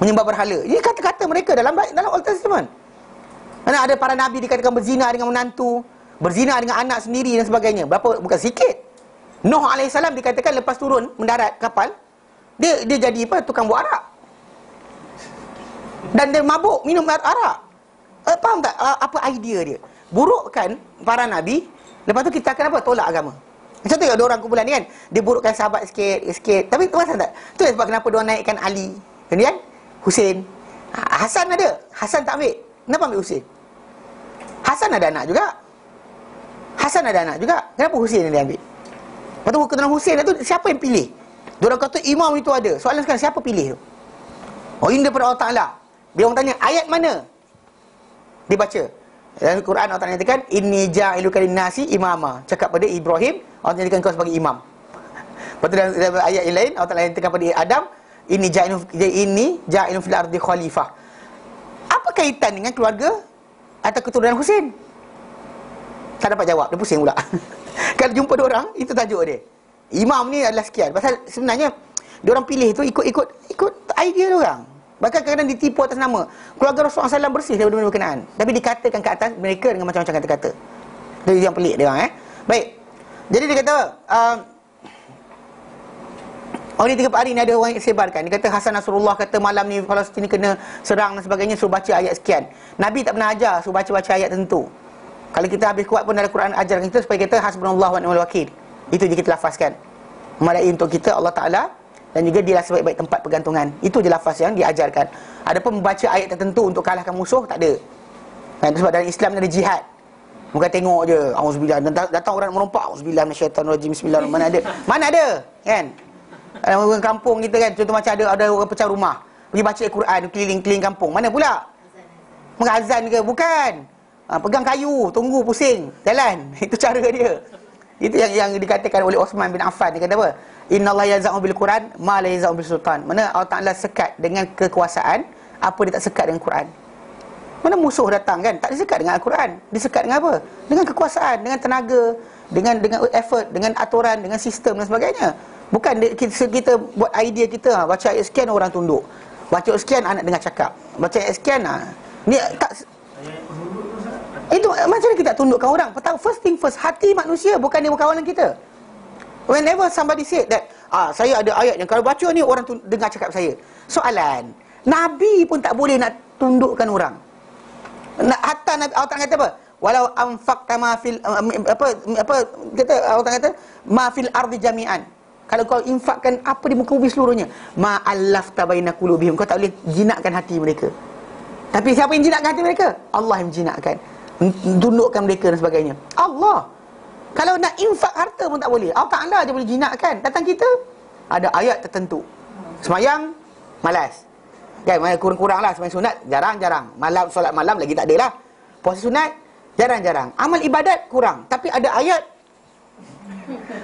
A: menyembah berhala. Ini kata-kata mereka dalam Old Testament. Mana ada para nabi dikatakan berzina dengan menantu, berzina dengan anak sendiri dan sebagainya. Bukan sikit. Nuh AS dikatakan lepas turun mendarat kapal, dia jadi tukang buat arak. Dan dia mabuk minum arak. Faham tak apa idea dia? Burukkan para nabi, lepas tu kita akan tolak agama. Contoh ada orang kumpulan ni kan, dia burukkan sahabat sikit. Tapi tu tak? Tu sebab kenapa dia naikkan Ali, kemudian Husin. Hasan ada, Hasan tak ambil. Kenapa ambil Husin? Hasan ada anak juga. Kenapa Husin yang dia ambil? Lepas tu keturunan Husin tu siapa yang pilih? Diorang kata imam itu ada. Soalan sekarang, siapa pilih tu? Ini daripada Allah Ta'ala. Dia orang tanya, ayat mana? Dia baca. Dalam Quran Allah Ta'ala nyatakan, inni ja'iluka linnasi imama. Cakap pada Ibrahim, Allah nyatakan kau sebagai imam. Lepas tu dalam ayat yang lain Allah Ta'ala nyatakan pada Adam, inni ja'ilun fil ardi khalifah. Apa kaitan dengan keluarga atau keturunan Husin? Tak dapat jawab, dia pusing pula. Kalau jumpa dua orang, itu tajuk dia. Imam ni adalah sekian. Pasal sebenarnya diorang pilih tu ikut idea diorang. Bahkan kadang-kadang ditipu atas nama keluarga Rasulullah SAW bersih daripada benda berkenaan, tapi dikatakan ke atas mereka dengan macam-macam kata-kata. Itu yang pelik dia Baik. Jadi dia kata ini 3 hari ni ada orang yang sebarkan. Dia kata Hasan Nasrullah kata malam ni Palestin ni kena serang dan sebagainya, suruh baca ayat sekian. Nabi tak pernah ajar suruh baca-baca ayat tertentu. Kalau kita habis kuat pun dalam Quran ajarkan kita supaya kita hasbunallahu wa ni'mal wakil. Itu je kita lafazkan. Memadai untuk kita Allah Ta'ala, dan juga dialah sebaik-baik tempat pergantungan. Itu je lafaz yang diajarkan. Adapun membaca ayat tertentu untuk kalahkan musuh, tak ada. Kan? Sebab dalam Islam ada jihad. Bukan tengok je auzubillah, datang orang merompak, auzubillah minasyaitanirrajim, bismillahirrahmanirrahim. Mana ada? Kan? Dalam orang kampung kita kan, contoh macam ada orang pecah rumah, pergi baca Al-Quran keliling-keliling kampung. Mana pula? Mengazan ke? Bukan. Pegang kayu, tunggu pusing, jalan. Itu cara dia. Itu yang dikatakan oleh Osman bin Affan. Dia kata apa? Innallaha yaz'u bil Quran ma la yaz'u bil sultan. Mana Allah Ta'ala sekat dengan kekuasaan apa dia tak sekat dengan Quran. Mana musuh datang kan, tak disekat dengan Al-Quran, disekat dengan apa? Dengan kekuasaan, dengan tenaga, dengan effort, dengan aturan, dengan sistem dan sebagainya. Bukan kita buat idea kita, baca ayat sekian orang tunduk, baca ayat sekian anak dengar cakap, baca ayat sekian ni tak. Itu macam mana kita tundukkan orang? First thing first, hati manusia bukan dia berkawan dengan kita. Whenever somebody said that saya ada ayat yang kalau baca ni orang dengar cakap saya. Soalan, Nabi pun tak boleh nak tundukkan orang. Hatta Nabi Allah Ta'ala kata apa? Walau anfaqta ma fil kata Allah Ta'ala kata ma fil ardi jami'an. Kalau kau infakkan apa di muka bumi seluruhnya, ma allafta baina qulubihim, kau tak boleh jinakkan hati mereka. Tapi siapa yang jinakkan hati mereka? Allah yang jinakkan, tundukkan mereka dan sebagainya. Allah. Kalau nak infak harta pun tak boleh. Allah Ta'ala je boleh jinakkan. Datang kita ada ayat tertentu. Semayang malas, kan, kurang-kurang lah. Semayang sunat jarang-jarang. Malam, solat malam lagi tak ada lah. Puasa sunat jarang-jarang. Amal ibadat kurang, tapi ada ayat.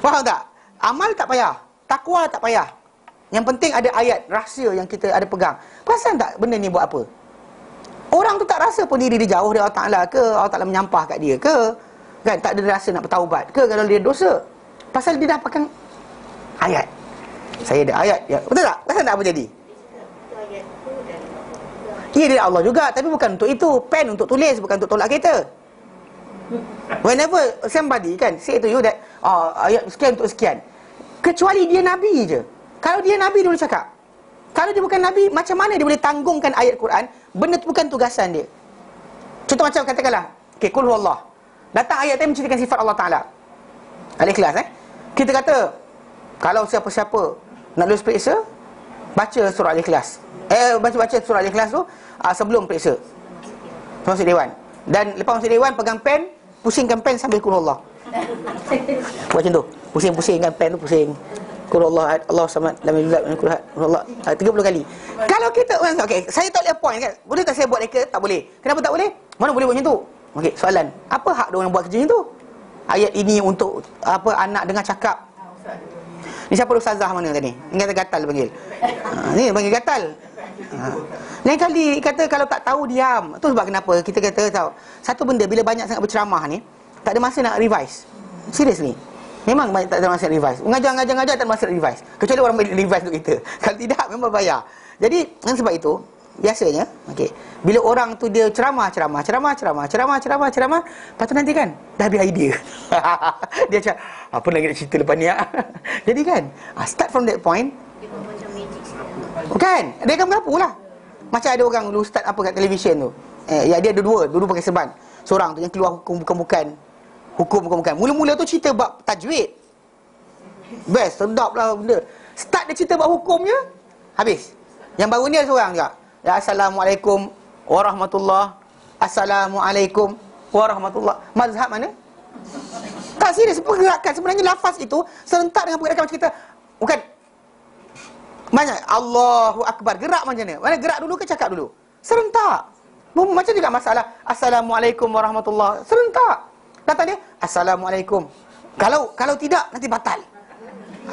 A: Faham tak? Amal tak payah, takwa tak payah. Yang penting ada ayat, rahsia yang kita ada pegang. Perasan tak benda ni buat apa? Orang tu tak rasa pun diri dia jauh dari Allah Ta'ala ke, Allah Ta'ala menyampah kat dia ke, kan, tak ada rasa nak bertaubat ke kalau dia dosa. Pasal dia dah pakai ayat. Saya ada ayat, ya. Betul tak? Perasan tak apa jadi? Ya, dari Allah juga, tapi bukan untuk itu. Pen untuk tulis, bukan untuk tolak kereta. Whenever somebody kan say to you that ayat sekian untuk sekian, kecuali dia Nabi je. Kalau dia Nabi dia boleh cakap. Kalau dia bukan Nabi, macam mana dia boleh tanggungkan ayat Quran? Benda tu bukan tugasan dia. Contoh macam katakanlah, okay, Qul huwallah. Datang ayat yang menceritakan sifat Allah Ta'ala. Al-Ikhlas, kita kata, kalau siapa-siapa nak lulus periksa, baca surah Al-Ikhlas. Baca surah Al-Ikhlas tu sebelum periksa, masuk dewan. Dan lepas masuk dewan, pegang pen, pusingkan pen sambil Qul huwallah. Buat macam tu, pusing-pusingkan pen tu, pusing Qul huwallah, Allah samad, lam yalid walam yulad, Qul huwallah 30 kali. Kalau kita, okey, saya tak boleh point kan. Boleh tak saya buat mereka? Tak boleh. Kenapa tak boleh? Mana boleh buat macam tu? Okey, soalan, apa hak dia orang buat kerja macam tu? Ayat ini untuk apa, anak dengar cakap. Ni siapa ustazah mana tadi? Ni kata gatal panggil. Ni panggil gatal. Lain kali kata kalau tak tahu diam. Tu sebab kenapa kita kata tahu. Satu benda bila banyak sangat berceramah ni, tak ada masa nak revise. Seriously. Memang banyak tak ada masa nak revise. Mengajar tak ada masa nak revise. Kecuali orang bagi revise untuk kita. Kalau tidak memang bayar. Jadi dengan sebab itu biasanya, okey, bila orang tu dia ceramah, lepas tu nanti kan dah habis idea. Dia cakap, apa lagi nak cerita lepas ni ah. Jadi kan, start from that point. Kan? Dia akan berlaku lah. Macam ada orang dulu start apa kat televisyen tu. Ya, dia ada dua pakai serban. Seorang tu yang keluar hukum bukan. Mula-mula tu cerita bab tajwid. Best, sedap lah benda. Start dia cerita bab hukumnya, habis. Yang baru ni ada seorang juga. Ya, Assalamualaikum warahmatullah. Assalamualaikum warahmatullah. Mazhab mana? Tak, serius, pergerakan. Sebenarnya lafaz itu serentak dengan pergerakan macam kita. Bukan banyak Allahu Akbar, gerak macam mana? Mana gerak dulu ke cakap dulu? Serentak. Macam juga masalah Assalamualaikum warahmatullah, serentak. Datang dia Assalamualaikum. Kalau tidak nanti batal.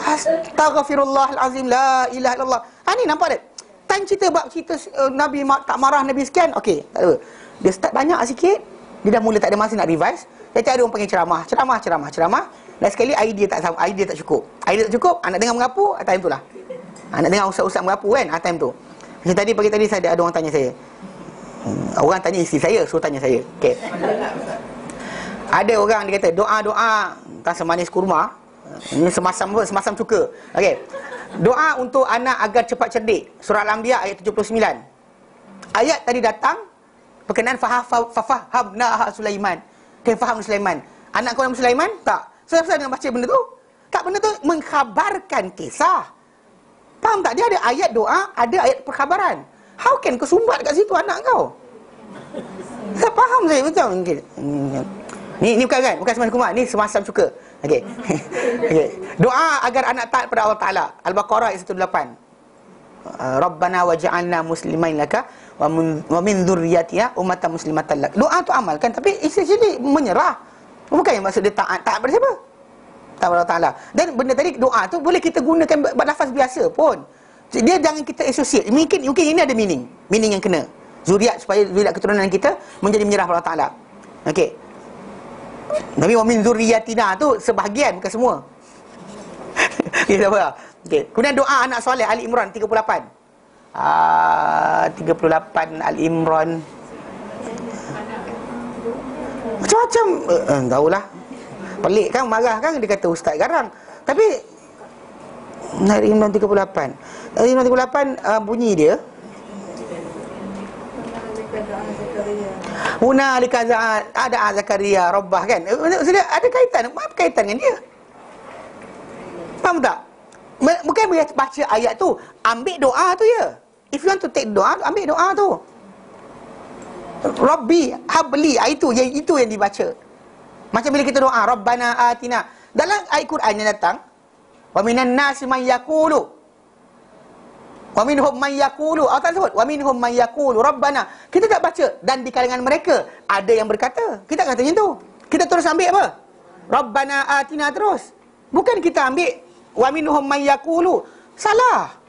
A: Astaghfirullahalazim, la ilaha illallah. Ni nampak tak? Time cerita bab cerita Nabi tak marah Nabi sekian, okey, tak ada. Dia start banyak sikit, dia dah mula tak ada masa nak revise. Jadi ada orang panggil ceramah. Dan sekali idea tak cukup. Anak dengar mengapu, time tu lah. Nak dengar ustaz-ustaz mengapu kan, time tu. Macam tadi, pagi tadi ada orang tanya saya. Orang tanya isteri saya, suruh tanya saya. Okey. Ada orang dia kata doa-doa tentang semanis kurma. Ini semasam cuka. Okey. Doa untuk anak agar cepat cerdik. Surah Al-Anbiya ayat 79. Ayat tadi datang berkenaan fahamna Sulaiman. Faham Sulaiman. Anak kau nama Sulaiman? Tak. Saya nak baca benda tu. Tak, benda tu mengkhabarkan kisah. Faham tak? Dia ada ayat doa, ada ayat perkhabaran. How can kau sumbat kat situ anak kau? Saya faham saya betul. Ni bukan kan? Bukan semacam kumat. Ni semasam cuka. Okey. Okey. Doa agar anak taat pada Allah Ta'ala. Al-Baqarah ayat 108. Rabbana waj'alna muslimain laka wa min dzurriyyatina ummatan muslimatan lak. Doa tu amalkan, tapi essentially menyerah. Bukan yang maksud dia taat pada siapa? Taat pada Allah Ta'ala. Dan benda tadi doa tu boleh kita gunakan lafaz biasa pun. Dia jangan kita associate. Mungkin ini ada meaning yang kena. Zuriat, supaya zuriat keturunan kita menjadi menyerah pada Allah Ta'ala. Okey. Tapi wa min dzurriyyatina tu sebahagian, bukan semua. Okey, tak apa. Okey. Kemudian doa anak soleh Ali Imran 38. 38 Ali Imran. Macam-macam tahulah. Pelik kan, marah kan, dia kata ustaz garang. Tapi Ali Imran 38. Ali Imran 38 bunyi dia Hunalika ada Zakaria Rabbah kan. Maksudnya ada kaitan. Apa kaitan dengan dia? Faham tak? Bukan baca ayat tu, ambil doa tu ya. If you want to take doa, ambil doa tu. Rabbi habli, itu yang dibaca. Macam bila kita doa Rabbana atina, dalam ayat Quran yang datang wa minan nasi man yaqulu, wa minhum man yaqulu, Allah tak sebut wa minhum man yaqulu Rabbana. Kita tak baca, dan di kalangan mereka ada yang berkata. Kita kata macam tu. Kita terus ambil apa? Rabbana atina terus. Bukan kita ambil wa minhum man yaqulu. Salah.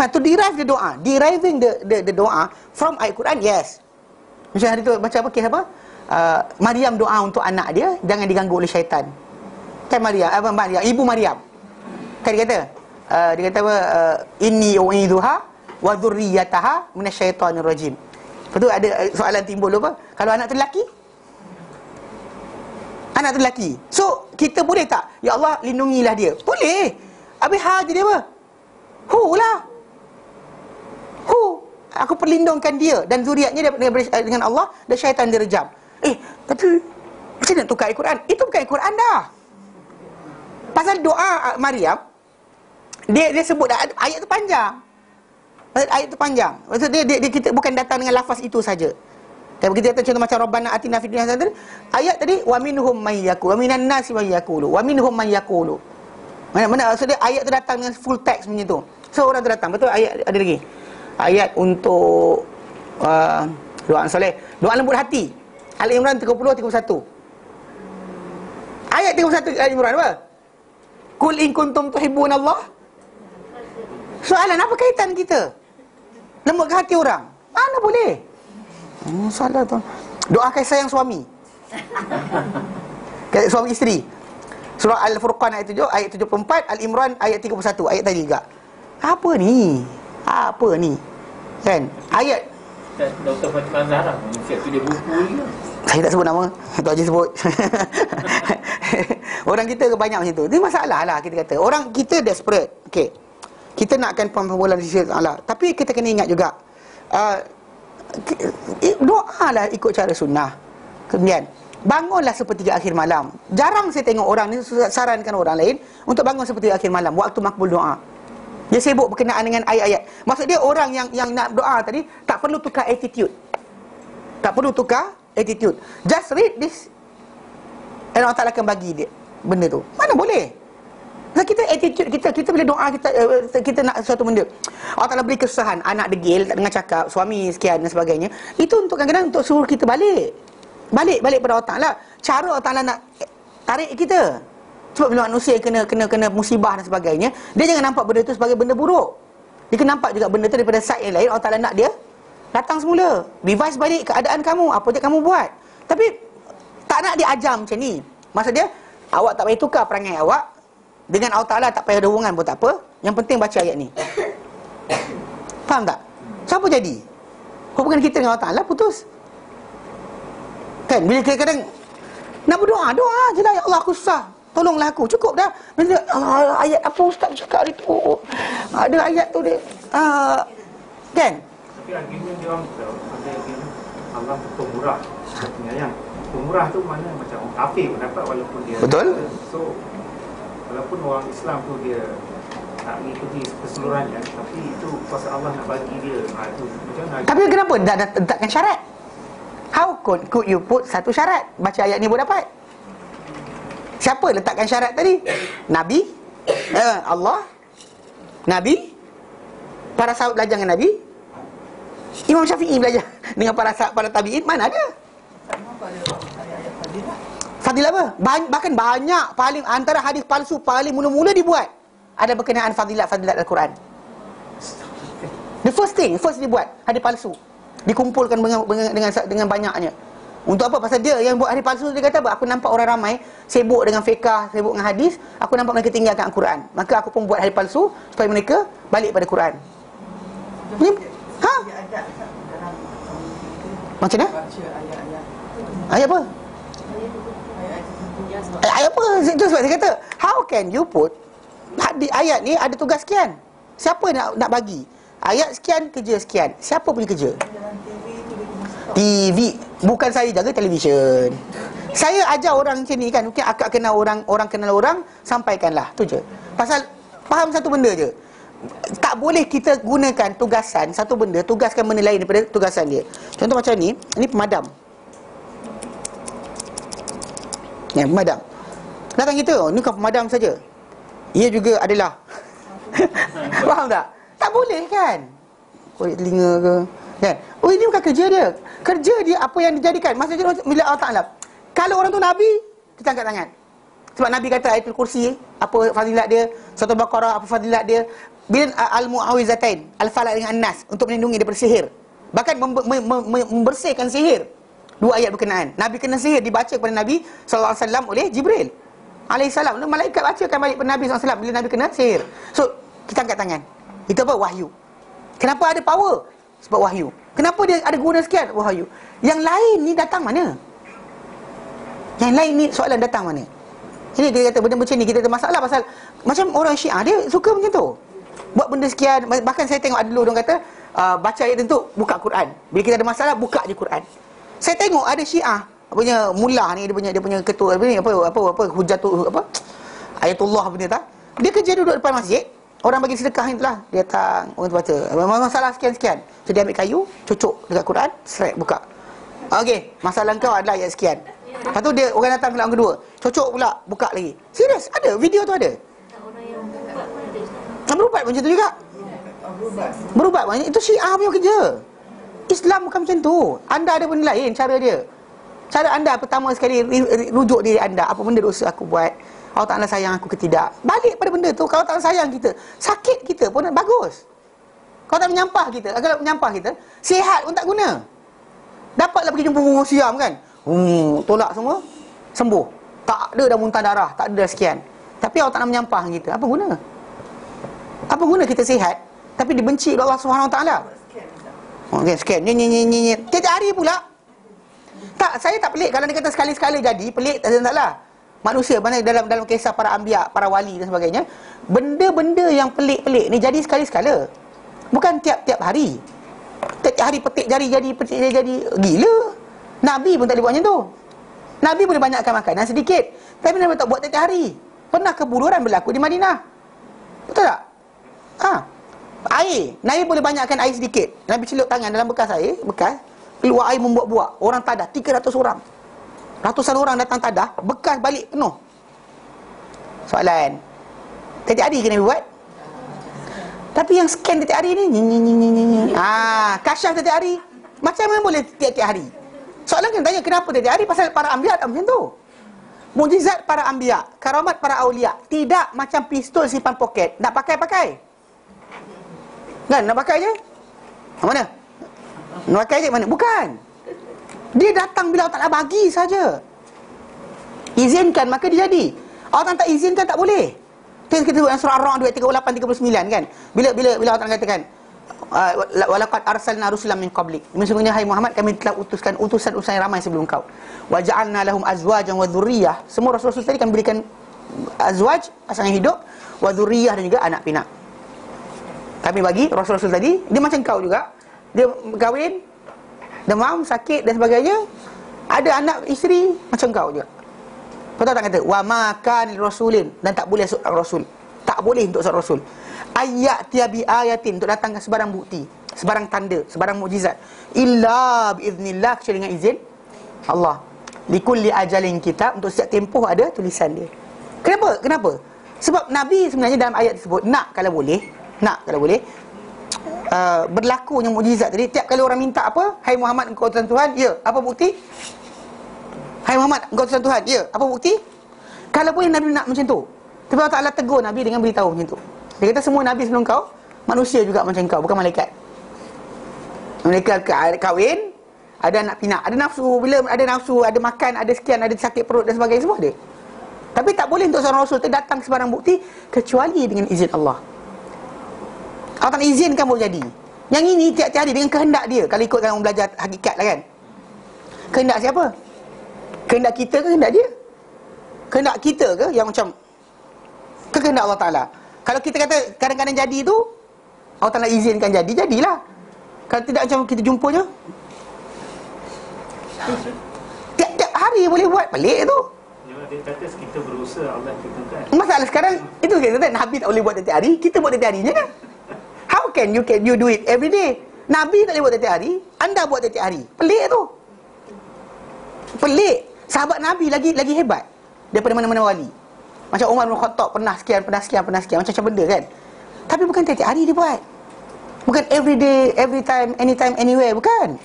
A: To derive the doa, deriving the doa from ayat Quran, yes. Macam hari tu baca apa, kisah apa? Maryam doa untuk anak dia jangan diganggu oleh syaitan. Kan Maryam, ibu Maryam. Kan dia kata, dia kata apa? Inni u'idzuha wa dzurriyyataha minasyaitonir rajim. Lepas tu ada soalan timbul apa? Kalau anak tu lelaki? Anak tu lelaki. So, kita boleh tak? Ya Allah, lindungilah dia. Boleh. Habis dia apa? Lah. Aku perlindungkan dia dan zuriatnya dengan Allah dan syaitan direjam. Tapi macam nak tukar ayat Quran? Itu bukan ayat Quran dah. Pasal doa Maryam, dia sebut ayat tu panjang. Ayat tu panjang. Maksud dia kita bukan datang dengan lafaz itu saja. Kalau kita kata contoh macam Rabbana atina fid dunya hasanah, ayat tadi wa minhum may yaqulu, wa minan nasi may yaqulu, wa minhum may yaqulu. Mana maksud dia ayat tu datang dengan full text macam tu. So orang tu datang. Betul, ayat ada lagi. Ayat untuk doa soleh, doa lembut hati. Al-Imran 30-31. Ayat 31 Al-Imran apa? Qul in kuntum tuhibbunallah. Soalan apa kaitan kita? Lembutkan hati orang. Mana boleh? Salah tu. Doa kasih sayang suami. Suami isteri. Surah Al-Furqan ayat 7, ayat 74, Al-Imran ayat 31, ayat tadi juga. Apa ni? Kan? Ayat
C: Dr. Fatimah Zahra, siap tu dia buku ni.
A: Saya tak sebut nama, tu aja sebut. Orang kita banyak macam tu. Ini masalah lah kita kata. Orang kita desperate. Okey. Kita nakkan pembualan di sisi Allah. Tapi kita kena ingat juga, doalah ikut cara sunnah. Kemudian bangunlah sepertiga akhir malam. Jarang saya tengok orang ni sarankan orang lain untuk bangun sepertiga akhir malam, waktu makbul doa. Dia sibuk berkenaan dengan ayat-ayat. Maksud dia orang yang nak doa tadi tak perlu tukar attitude. Tak perlu tukar attitude. Just read this, and Allah Ta'ala akan bagi dia benda tu. Mana boleh? Sebab kita attitude kita bila doa kita nak sesuatu benda, Allah Ta'ala beri kesusahan, anak degil, tak dengar cakap, suami sekian dan sebagainya. Itu untuk kadang-kadang untuk suruh kita balik pada Allah Ta'ala. Cara Allah Ta'ala nak tarik kita. Sebab bila manusia kena musibah dan sebagainya, dia jangan nampak benda itu sebagai benda buruk. Dia kena nampak juga benda itu daripada side yang lain. Allah Ta'ala nak dia datang semula, revise balik keadaan kamu, apa je kamu buat. Tapi tak nak dia ajar macam ni. Maksud dia, awak tak payah tukar perangai awak dengan Allah Ta'ala, tak payah ada hubungan pun tak apa. Yang penting baca ayat ni. Faham tak? Siapa jadi? Hubungan kita dengan Allah Ta'ala putus. Kan? Bila kadang-kadang nak berdoa, doa je lah. Ya Allah, aku susah, tolonglah aku. Cukup dah. Bila ayat apa ustaz cakap hari tu, ada ayat tu dia kan?
C: Tapi argument dia orang ada argument Allah pemurah, penyayang. Pemurah tu mana macam orang kafir pun dapat walaupun dia.
A: Betul.
C: So walaupun orang Islam tu dia tak mengikuti keseluruhannya, tapi itu kuasa Allah nak bagi dia. Itu macam mana?
A: Tapi kenapa tak letakkan syarat? How could you put satu syarat? Baca ayat ni boleh dapat. Siapa letakkan syarat tadi? Nabi, Allah, Nabi, para sahabat belajar dengan Nabi, Imam Syafi'i belajar dengan para tabi'in. Mana ada? Fadilah apa? Bahkan banyak, paling antara hadis palsu paling mula-mula dibuat ada berkenaan fadilat Al-Quran. The first dibuat hadis palsu, dikumpulkan dengan banyaknya. Untuk apa? Pasal dia yang buat hadis palsu, dia kata apa? Aku nampak orang ramai sibuk dengan fiqah, sibuk dengan hadis, aku nampak mereka tinggalkan Al-Quran, maka aku pun buat hadis palsu supaya mereka balik pada Quran. Macam mana? Ayat apa? Ayat apa? Itu sebab saya kata, how can you put ayat ni ada tugas sekian? Siapa nak bagi? Ayat sekian, kerja sekian. Siapa punya kerja? TV. Bukan saya jaga televisyen. Saya ajar orang macam ni kan. Mungkin akak kenal orang kenal orang, sampaikanlah. Tu je. Pasal faham satu benda je. Tak boleh kita gunakan tugasan satu benda, tugaskan benda lain daripada tugasan dia. Contoh macam ni pemadam. Ya, pemadam. Datang kita, ni bukan pemadam saja. Ia juga adalah faham tak? Tak boleh kan? Korek telinga ke kan? Oh, ini bukan kerja dia. Kerja dia apa yang dijadikan. Maksudnya bila Allah Ta'ala, kalau orang tu Nabi, kita angkat tangan. Sebab Nabi kata ayatul kursi, apa fadilat dia, Surah Baqarah, apa fadilat dia. Bila al-mu'awizatain, al-falaq dengan an-nas, untuk melindungi daripada sihir. Bahkan membersihkan sihir. Dua ayat berkenaan. Nabi kena sihir dibaca kepada Nabi SAW oleh Jibril alaihissalam. Malaikat bacakan balik kepada Nabi SAW bila Nabi kena sihir. So, kita angkat tangan. Itu apa? Wahyu. Kenapa ada power? Sebab wahyu. Kenapa dia ada guna sekian? Wahyu. Yang lain ni datang mana? Yang lain ni soalan datang mana? Ini dia kata benda macam ni kita ada masalah pasal macam orang Syiah dia suka macam tu. Buat benda sekian. Bahkan saya tengok ada dulu orang kata baca ayat tentu buka Quran. Bila kita ada masalah buka je Quran. Saya tengok ada Syiah punya mullah ni, dia punya ketua apa hujatul apa ayatullah benda tak. Dia kerja duduk depan masjid. Orang bagi sedekah ni lah, dia datang, orang tu baca masalah sekian-sekian. So dia ambil kayu, cucuk dekat Quran, straight buka. Okey, masalah kau adalah ayat sekian. Lepas tu dia orang datang ke kedua, cucuk pula, buka lagi. Serius, ada video tu ada.
B: Orang yang berubat pun ada.
A: Berubat macam tu juga. Berubat macam itu Syiah punya kerja. Islam bukan macam tu. Anda ada benda lain cara dia. Cara anda pertama sekali rujuk diri anda, apa benda dosa aku buat? Allah Ta'ala sayang aku ke tidak? Balik pada benda tu. Kalau tak sayang kita, sakit kita pun bagus. Kalau tak menyampah kita, kalau menyampah kita, sihat pun tak guna. Dapatlah pergi jumpa orang Siam kan, tolak semua, sembuh. Tak ada dah muntah darah, tak ada dah sekian. Tapi Allah Ta'ala menyampah kita, apa guna? Apa guna kita sihat tapi dibenci oleh Allah Subhanahu Wa Ta'ala? Okey, sekian. Ni. Tiap hari pula. Tak, saya tak pelik kalau dia kata sekali-sekala jadi, pelik tak ada salah. Manusia mana dalam kisah para anbiya, para wali dan sebagainya, benda-benda yang pelik-pelik ni jadi sekali-sekala. Bukan tiap-tiap hari. Tiap hari petik jari jadi. Gila. Nabi pun tak boleh buat macam tu. Nabi boleh banyakkan makanan sedikit, tapi Nabi tak buat tiap hari. Pernah kebuluran berlaku di Madinah. Betul tak? Air, Nabi boleh banyakkan air sedikit. Nabi celup tangan dalam bekas air, keluar air membuat-buat. Orang tadah 300 orang. Ratusan orang datang tadah, bekas balik penuh. Soalan, tiap hari ke Nabi buat? Tapi yang scan tiap hari ni kasyaf tiap hari. Macam mana boleh tiap-tiap hari? Soalan kan tanya kenapa tiap hari? Pasal para anbiya tak macam tu. Mujizat para anbiya, karamat para awliya tidak macam pistol simpan poket. Nak pakai-pakai kan? Nak pakai je mana? Nak pakai je mana? Bukan. Dia datang bila Allah Ta'ala bagi saja. Izinkan maka dia jadi. Allah Ta'ala tak izinkan tak boleh. Kita sebut dalam surah Ar-Ra'd 38-39 kan. Bila Allah Ta'ala katakan walaqad arsalna rusulan min qablik. Sesungguhnya hai Muhammad kami telah utuskan utusan-utusan yang ramai sebelum kau. Wa ja'alna lahum azwajan wa dhurriyyah. Semua rasul-rasul tadi kami berikan azwaj, pasangan hidup, wa dhurriyyah dan juga anak pinak. Kami bagi rasul-rasul tadi, dia macam kau juga. Dia kahwin, demam, sakit dan sebagainya, ada anak isteri macam kau juga. Betul tak kata wa ma kana rasulin, dan tak boleh seorang rasul, tak boleh untuk seorang rasul ayat tiabi ayatin, untuk datang ke sebarang bukti, sebarang tanda, sebarang mukjizat, illa biiznillah, kecuali dengan izin Allah. Likulli ajalin kitab, untuk setiap tempoh ada tulisan dia. Kenapa? Sebab Nabi sebenarnya dalam ayat tersebut nak kalau boleh berlakunya mukjizat tadi. Tiap kali orang minta apa, hai Muhammad engkau utusan Tuhan, ya, apa bukti? Hai Muhammad engkau utusan Tuhan, ya, apa bukti? Kalau boleh Nabi nak macam tu, tapi Allah Ta'ala tegur Nabi dengan beritahu macam tu. Dia kata semua Nabi sebelum kau manusia juga macam kau, bukan malaikat. Mereka kahwin, ada anak pinak, ada nafsu. Bila ada nafsu, ada makan, ada sekian, ada sakit perut dan sebagainya, semua ada. Tapi tak boleh untuk seorang rasul datang sebarang bukti kecuali dengan izin Allah. Allah tak izinkan boleh jadi. Yang ini tiap-tiap hari dengan kehendak dia. Kalau ikut dalam belajar hakikat lah kan, kehendak siapa? Kehendak kita ke kehendak dia? Kehendak kita ke yang macam kehendak Allah Ta'ala? Kalau kita kata kadang-kadang jadi tu, Allah Ta'ala izinkan jadilah. Kalau tidak macam kita jumpanya tiap-tiap hari boleh buat, pelik tu.
C: Dia kata kita berusaha, Allah tentukan.
A: Masalah sekarang itu kita kata Nabi tak boleh buat tiap hari, kita buat tiap harinya kan. you do it every day. Nabi tak boleh buat tiap hari, anda buat tiap hari. Pelik tu. Pelik. Sahabat Nabi lagi hebat daripada mana-mana wali. Macam Umar bin Khattab pernah sekian, macam benda kan. Tapi bukan tiap hari dia buat. Bukan every day, every time, anytime, anywhere, bukan.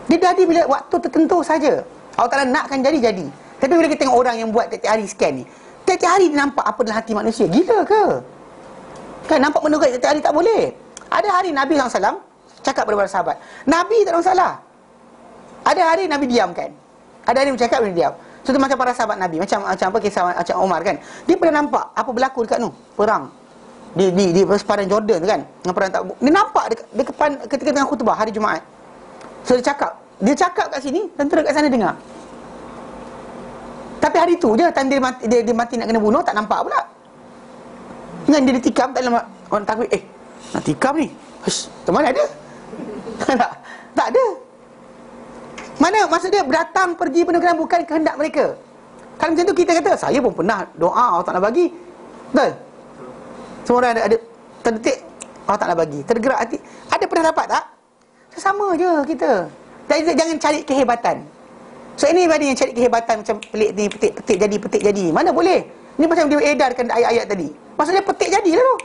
A: Dia jadi bila waktu tertentu saja. Allah Ta'ala nakkan jadi. Tapi bila kita tengok orang yang buat tiap hari scan ni, tiap hari dia nampak apa dalam hati manusia. Gila ke? Kan nampak benda tiap hari tak boleh. Ada hari Nabi SAW cakap kepada para sahabat, Nabi tak ada masalah. Ada hari Nabi diam kan. Ada hari bercakap, dia diam. Contoh macam para sahabat Nabi, macam apa kisah macam Umar kan. Dia pernah nampak apa berlaku dekat tu, perang di sepadan Jordan tu kan. Perang tak, dia nampak dia ketika tengah khutbah hari Jumaat. So dia cakap kat sini, tentera kat sana dengar. Tapi hari tu je time dia mati nak kena bunuh, tak nampak pula. Dengan dia ditikam, tak lama orang takut, nak tikam ni. Ke mana ada? Tak ada. Mana maksud dia datang pergi benda-benda bukan kehendak mereka. Kalau macam tu kita kata, saya pun pernah doa Allah Ta'ala bagi. Betul? Semua orang ada terdetik Allah Ta'ala bagi, tergerak hati. Ada pernah dapat tak? Sama je kita. Jangan cari kehebatan. So ini ada yang cari kehebatan macam pelik ni, petik jadi. Mana boleh? Ni macam dia edarkan ayat-ayat tadi. Maksudnya petik jadilah tu.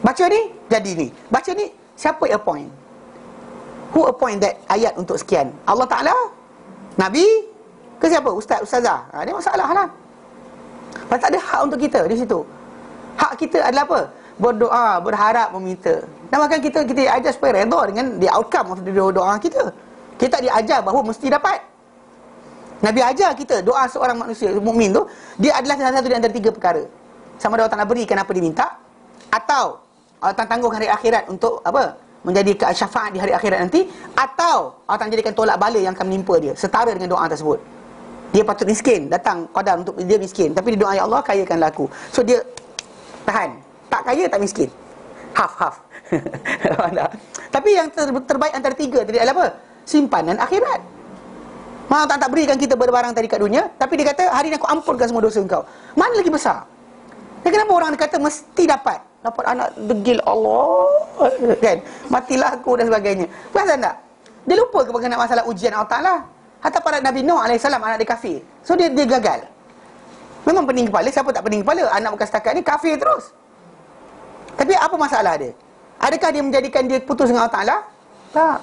A: Baca ni, jadi ni. Baca ni, siapa appoint? Who appoint that ayat untuk sekian? Allah Ta'ala? Nabi? Ke siapa? Ustazah? Ini masalah lah. Pasal tak ada hak untuk kita di situ. Hak kita adalah apa? Berdoa, berharap, meminta. Dan bahkan kita ajar supaya redha dengan the outcome of doa kita. Kita tak diajar bahawa mesti dapat. Nabi ajar kita, doa seorang manusia mukmin tu, dia adalah salah satu di antara 3 perkara. Sama ada Allah Ta'ala berikan apa dia minta, atau Allah Ta'ala tanggung hari akhirat untuk apa? Menjadi syafaat di hari akhirat nanti, atau Allah Ta'ala jadikan tolak bala yang akan menimpa dia setara dengan doa tersebut. Dia patut miskin, datang qadar untuk dia miskin, tapi dia doa, ya Allah kayakanlah aku. So dia tahan, tak kaya tak miskin, half. Tapi yang terbaik antara 3 tadi adalah apa? Simpanan akhirat. Allah tak berikan kita berbarang tadi kat dunia, tapi dia kata hari ni aku ampunkan semua dosa engkau. Mana lagi besar? Dan kenapa orang kata mesti dapat anak degil Allah kan, matilah aku dan sebagainya. Perasan tak? Dia lupa kepada masalah ujian Allah Ta'ala. Hatta para Nabi Nuh AS, anak dia kafir. So dia gagal. Memang pening kepala. Siapa tak pening kepala? Anak bukan setakat ni kafir terus. Tapi apa masalah dia? Adakah dia menjadikan dia putus dengan Allah Ta'ala? Tak.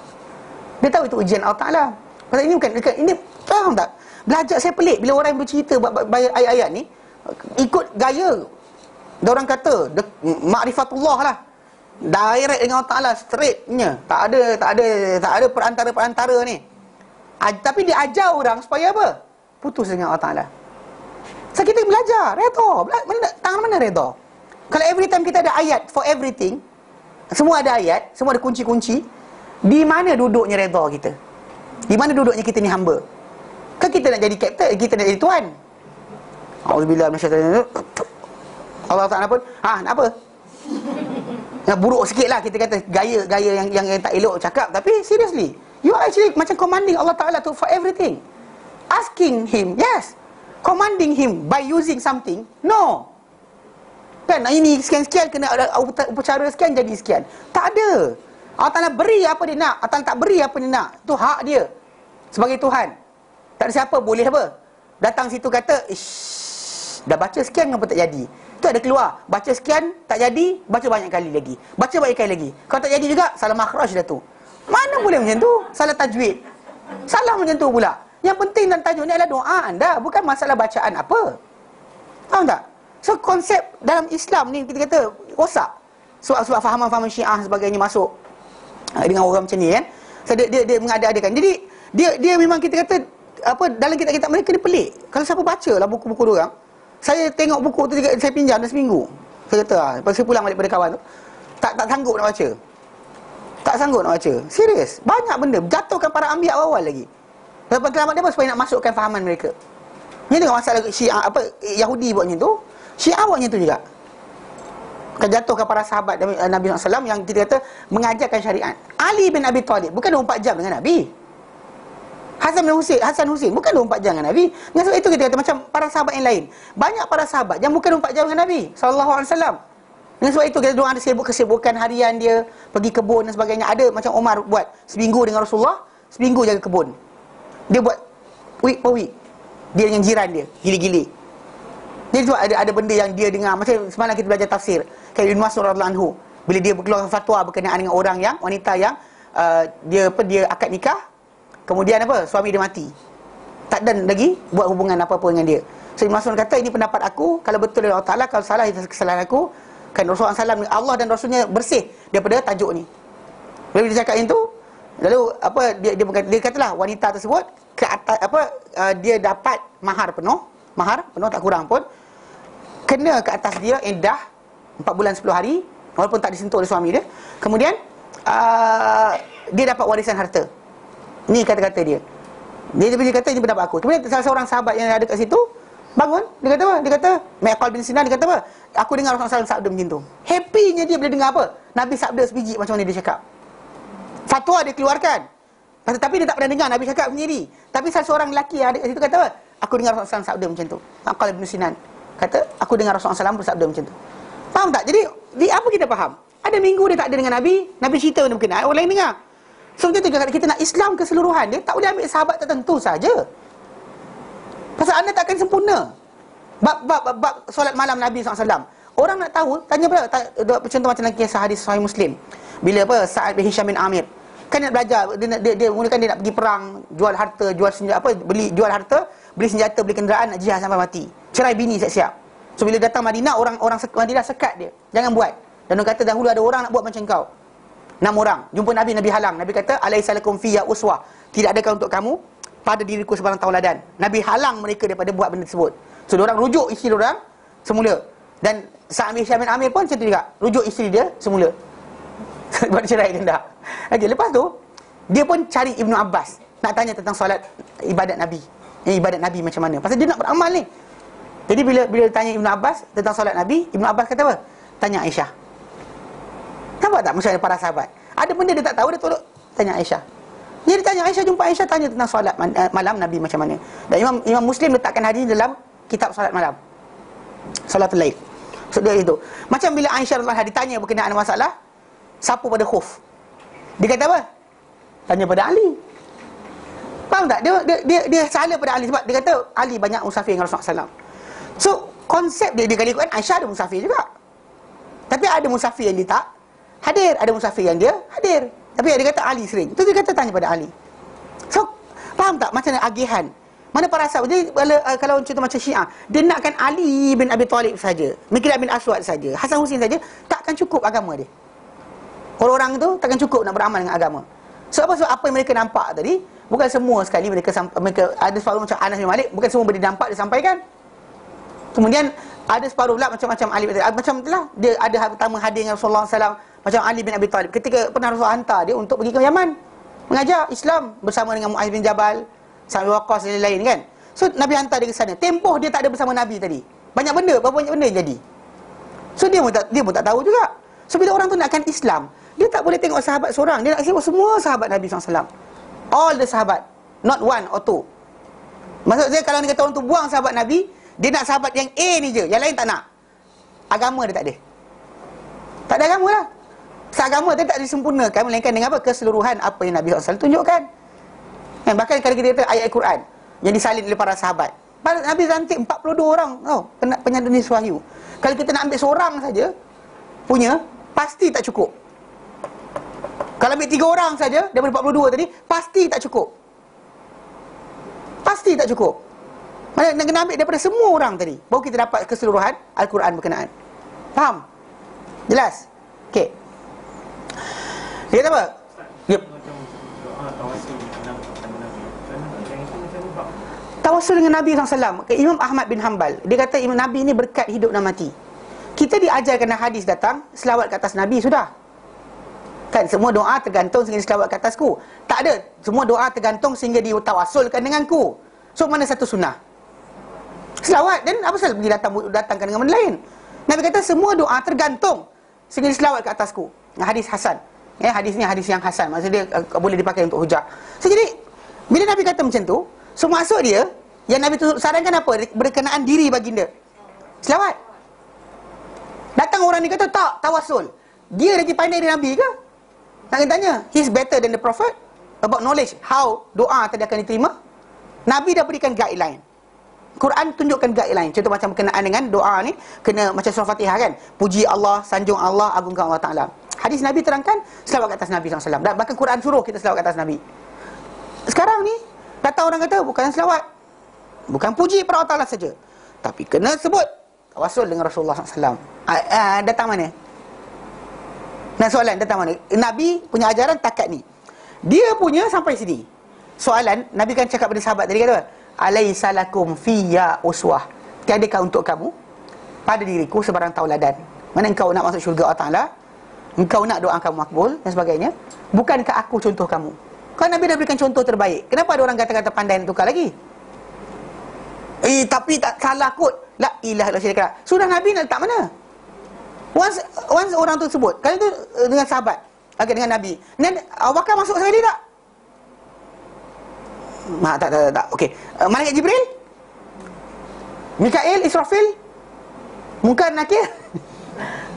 A: Dia tahu itu ujian Allah Ta'ala. Pasal ini bukan ini, faham tak? Belajar saya pelik bila orang bercerita ayat-ayat ni ikut gaya. Dia orang kata ma'rifatullah lah. Direct dengan Allah Ta'ala, straightnya. Tak ada perantara-perantara ni. Tapi dia ajar orang supaya apa? Putus dengan Allah Ta'ala. So kita belajar, redha. Tangan mana redha? Kalau every time kita ada ayat for everything, semua ada ayat, semua ada kunci-kunci, di mana duduknya redha kita? Di mana duduknya kita ni hamba? Kan kita nak jadi kapten, kita nak jadi tuan. Auzubillah minasyaitanir rajim. Allah Ta'ala pun, nak apa? Yang buruk sikit lah kita kata, gaya yang tak elok cakap. Tapi seriously, you are actually macam commanding Allah Ta'ala to for everything. Asking Him, yes. Commanding Him by using something, no. Kan ini sekian-sekian kena ada upacara sekian jadi sekian. Tak ada. Allah Ta'ala beri apa dia nak, Allah Ta'ala tak beri apa dia nak. Itu hak dia sebagai Tuhan. Tak ada siapa boleh apa datang situ kata, dah baca sekian kenapa tak jadi. Itu ada keluar, baca sekian tak jadi, baca banyak kali lagi, baca banyak kali lagi. Kalau tak jadi juga, salah makhraj dah tu. Mana boleh macam tu? Salah tajwid, salah macam tu pula. Yang penting dalam tajwid ni adalah doa anda, bukan masalah bacaan apa. Faham tak? So konsep dalam Islam ni kita kata rosak. Sebab fahaman-fahaman Syiah sebagainya masuk dengan orang macam ni kan. So dia mengada-adakan. Jadi dia memang kita kata apa, dalam kitab-kitab mereka dia pelik. Kalau siapa baca lah buku-buku diorang, saya tengok buku tu, saya pinjam dah seminggu. Saya kata lepas saya pulang balik pada kawan tu, tak sanggup nak baca. Tak sanggup nak baca. Serius. Banyak benda jatuhkan para ambiya awal lagi. Lepas keramat dia apa? Supaya nak masukkan fahaman mereka. Ni tengok masalah Syiah apa, Yahudi buat macam tu, Syiah buat macam tu juga. Kan jatuhkan para sahabat Nabi SAW yang kita kata mengajarkan syariat. Ali bin Abi Talib bukan 24 jam dengan Nabi. Hasan Husain bukan 24 jam dengan Nabi. Dengan sebab itu kita kata macam para sahabat yang lain. Banyak para sahabat yang bukan 24 jam dengan Nabi SAW. Dengan sebab itu, dia ada kesibukan harian dia, pergi kebun dan sebagainya. Ada macam Omar buat seminggu dengan Rasulullah, seminggu jaga kebun. Dia buat week per week. Dia dengan jiran dia, gili-gili. Jadi tu ada benda yang dia dengar. Macam semalam kita belajar tafsir, kayak Ibn Mas'ud radhiyallahu anhu, bila dia berkeluarkan fatwa berkenaan dengan orang yang, wanita yang dia akad nikah, kemudian suami dia mati, tak dan lagi buat hubungan apa-apa dengan dia. So Ibn Mas'ud kata, ini pendapat aku, kalau betul dari Allah Ta'ala, kalau salah itu kesalahan aku. Kan Rasulullah SAW, Allah dan Rasulnya bersih daripada tajuk ni. Bila dia cakap yang tu, lalu dia katalah wanita tersebut ke atas, dia dapat mahar penuh tak kurang pun, kena ke atas dia iddah 4 bulan 10 hari walaupun tak disentuh oleh suami dia. Kemudian dia dapat warisan harta. Ni kata-kata dia. Dia kata ini pendapat aku. Kemudian salah seorang sahabat yang ada kat situ bangun, dia kata apa? Dia kata, Maiqal bin Sinan, dia kata apa? Aku dengar Rasulullah SAW sabda macam tu. Happynya dia bila dengar apa? Nabi sabda sebiji macam mana dia cakap. Fatwa dia keluarkan. Tapi dia tak pernah dengar Nabi cakap sendiri. Tapi salah seorang lelaki yang ada kat situ kata apa? Aku dengar Rasulullah SAW sabda macam tu. Maiqal bin Sinan kata, aku dengar Rasulullah SAW bersabda macam tu. Faham tak? Jadi apa kita faham? Ada minggu dia tak ada dengan Nabi cerita benda berkenaan, orang lain dengar. So macam tu juga kita nak Islam keseluruhan, dia tak boleh ambil sahabat tertentu saja. Pasal anda takkan sempurna. Bab solat malam Nabi SAW, orang nak tahu, tanya pada contoh macam kisah hadis Sahih Muslim. Bila Sa'ad bin Hisham bin Amir, kan nak belajar, dia mulakan dia nak pergi perang, jual harta, jual senjata, jual harta, beli senjata, beli kenderaan, nak jihad sampai mati. Cerai bini siap-siap. So bila datang Madinah, orang Madinah sekat dia, jangan buat. Dan orang kata dahulu ada orang nak buat macam kau. 6 orang jumpa Nabi halang. Nabi kata, alaisalakum fiyya uswah, tidak adakah untuk kamu pada diriku sebarang tauladan. Nabi halang mereka daripada buat benda tersebut. So diorang rujuk isteri diorang semula. Dan Sa'ad bin Hisham bin Amir pun macam tu juga, rujuk isteri dia semula. Buat cerai dah. Okay, lepas tu dia pun cari Ibnu Abbas, nak tanya tentang solat ibadat Nabi. Ibadat Nabi macam mana? Pasal dia nak beramal ni. Jadi bila tanya Ibnu Abbas tentang solat Nabi, Ibnu Abbas kata apa? Tanya Aisyah. Nampak tak macam para sahabat? Ada benda dia tak tahu, dia tolong tanya Aisyah. Dia tanya Aisyah, jumpa Aisyah, tanya tentang solat malam Nabi macam mana. Dan Imam Muslim letakkan hadis dalam kitab solat malam, Salatul Lail. So dia itu. Macam bila Aisyah radhiyallahu anha ditanya berkenaan masalah sapu pada khuf, dia kata apa? Tanya pada Ali. Faham tak? Dia salah pada Ali sebab dia kata Ali banyak musafir dengan Rasulullah SAW. So konsep dia kali ikutkan Aisyah ada musafir juga. Tapi ada musafir yang dia tak hadir, ada musafir yang dia hadir. Tapi dia kata Ali sering. Itu dia kata tanya pada Ali. So faham tak macam agihan? Mana para sahabat? Jadi kalau contoh macam Syiah, dia nakkan Ali bin Abi Talib saja, Miqdad bin Aswad saja, Hasan Husain saja, takkan cukup agama dia. Orang-orang tu takkan cukup nak beramal dengan agama. So apa yang mereka nampak tadi, bukan semua sekali mereka ada separuh macam Anas bin Malik, bukan semua benda nampak dia sampaikan. Kemudian ada separuh pula macam Ali bin Abi, macam itulah dia ada pertama hadir dengan Rasulullah SAW, macam Ali bin Abi Talib ketika pernah Rasulullah hantar dia untuk pergi ke Yaman mengajar Islam bersama dengan Muaz bin Jabal, Sa'id bin Waqqas dan lain-lain kan. So Nabi hantar dia ke sana. Tempoh dia tak ada bersama Nabi tadi, banyak benda, berapa banyak benda yang jadi. So dia pun tak tahu juga. So bila orang tu nakkan Islam, dia tak boleh tengok sahabat seorang, dia nak tengok semua sahabat Nabi SAW, all the sahabat, not one or two. Maksud saya, kalau ni kata orang tu buang sahabat Nabi, dia nak sahabat yang A ni je, yang lain tak nak. Agama dia tak ada. Tak ada agama lah. Agama dia tak disempurnakan melainkan dengan apa? Keseluruhan apa yang Nabi SAW tunjukkan. Bahkan kalau kita kata ayat Al-Quran yang disalin oleh para sahabat, Nabi lantik 42 orang penyandang wahyu. Kalau kita nak ambil seorang saja punya, pasti tak cukup. Kalau ambil 3 orang saja daripada 42 tadi, pasti tak cukup. Pasti tak cukup. Mana nak kena ambil daripada semua orang tadi, baru kita dapat keseluruhan Al-Quran berkenaan. Faham? Jelas? Okey. Dia kata apa? Yep. Tawasul dengan Nabi SAW. Imam Ahmad bin Hanbal, dia kata Imam Nabi ni berkat hidup dan mati. Kita diajarkan hadis datang, selawat ke atas Nabi sudah. Kan semua doa tergantung sehingga selawat ke atasku. Tak ada. Semua doa tergantung sehingga ditawasulkan denganku. So mana satu sunnah? Selawat. Dan apa salah pergi datangkan dengan benda lain? Nabi kata semua doa tergantung sehingga selawat ke atasku. Hadis Hasan. Hadis ni hadis yang Hasan. Maksudnya dia boleh dipakai untuk hujah. So jadi bila Nabi kata macam tu, so maksud dia yang Nabi tu sarankan apa? Berkenaan diri baginda. Selawat. Datang orang ni kata tak, tawasul. Dia lagi pandai dari Nabi ke? Nak kena tanya, he's better than the prophet about knowledge how doa tadi akan diterima. Nabi dah berikan guideline. Quran tunjukkan guideline. Contoh macam berkenaan dengan doa ni, kena macam surah Fatihah kan, puji Allah, sanjung Allah, agungkan Allah Ta'ala. Hadis Nabi terangkan selawat ke atas Nabi SAW. Dan bahkan Quran suruh kita selawat ke atas Nabi. Sekarang ni datang orang kata bukan selawat, bukan puji pada Allah Ta'ala saja, tapi kena sebut tawasul dengan Rasulullah SAW. Datang mana? Nah, soalan datang mana? Nabi punya ajaran takat ni, dia punya sampai sini. Soalan, Nabi kan cakap pada sahabat tadi kata, alaisa lakum fiyya uswah, tiadakah untuk kamu pada diriku sebarang tauladan? Mana engkau nak masuk syurga Allah Ta'ala, engkau nak doa kamu makbul dan sebagainya, bukankah aku contoh kamu? Kan Nabi dah berikan contoh terbaik. Kenapa ada orang kata-kata pandai nak tukar lagi? Tapi tak salah kot. La ilaha illallah. Sudah Nabi nak letak mana? Once orang tu sebut, kali tu dengan sahabat, dengan Nabi, dan Abu Bakar masuk sekali tak? Tak. Okey. Malaikat Jibril, Mikail, Israfil, Munkar, Nakir,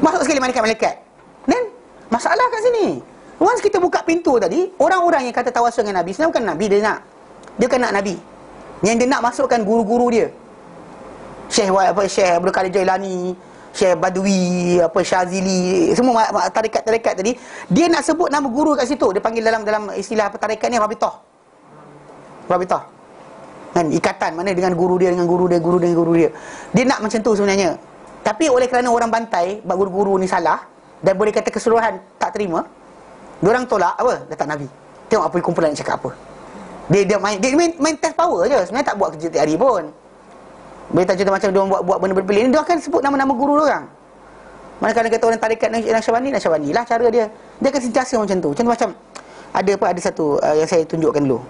A: masuk sekali malaikat-malaikat. Dan masalah kat sini, once kita buka pintu tadi, orang-orang yang kata tawasul dengan Nabi, sebenarnya bukan Nabi dia nak. Dia kan nak Nabi. Yang dia nak masukkan guru-guru dia. Syekh Abdul Qadir Jailani, Syekh Badui, Syazili, semua tarekat-tarekat tadi, dia nak sebut nama guru kat situ. Dia panggil dalam istilah tarekat ni Rabitah. Kan, ikatan mana dengan guru dia, dengan guru dia. Dia nak macam tu sebenarnya. Tapi oleh kerana orang bantai bab guru-guru ni salah, dan boleh kata keseluruhan tak terima, diorang tolak apa? Datang Nabi. Tengok apa kumpulan nak cakap apa. Dia main test power je. Sebenarnya tak buat kerja tiap hari pun. Boleh tak contoh macam dia buat benda berpelik ni, dia akan sebut nama-nama guru dia orang. Mana-kadang kata orang tarikat Naqsyabandi lah cara dia. Dia akan sentiasa macam tu. Contoh macam ada satu yang saya tunjukkan dulu.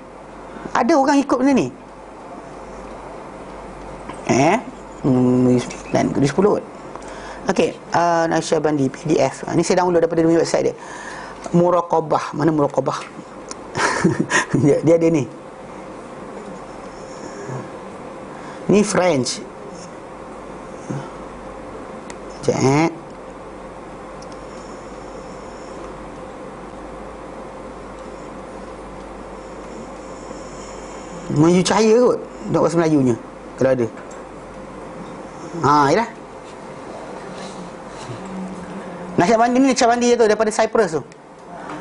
A: Ada orang ikut benda ni. 9 10 kot. Okey, Naqsyabandi PDF. Ni saya download daripada website dia. Muraqabah. Mana muraqabah? dia ada ni. Ni French. Sekejap. Melayu cahaya kot. Tengok bahasa Melayunya kalau ada. Yalah. Naqsyabandi tu daripada Cyprus tu.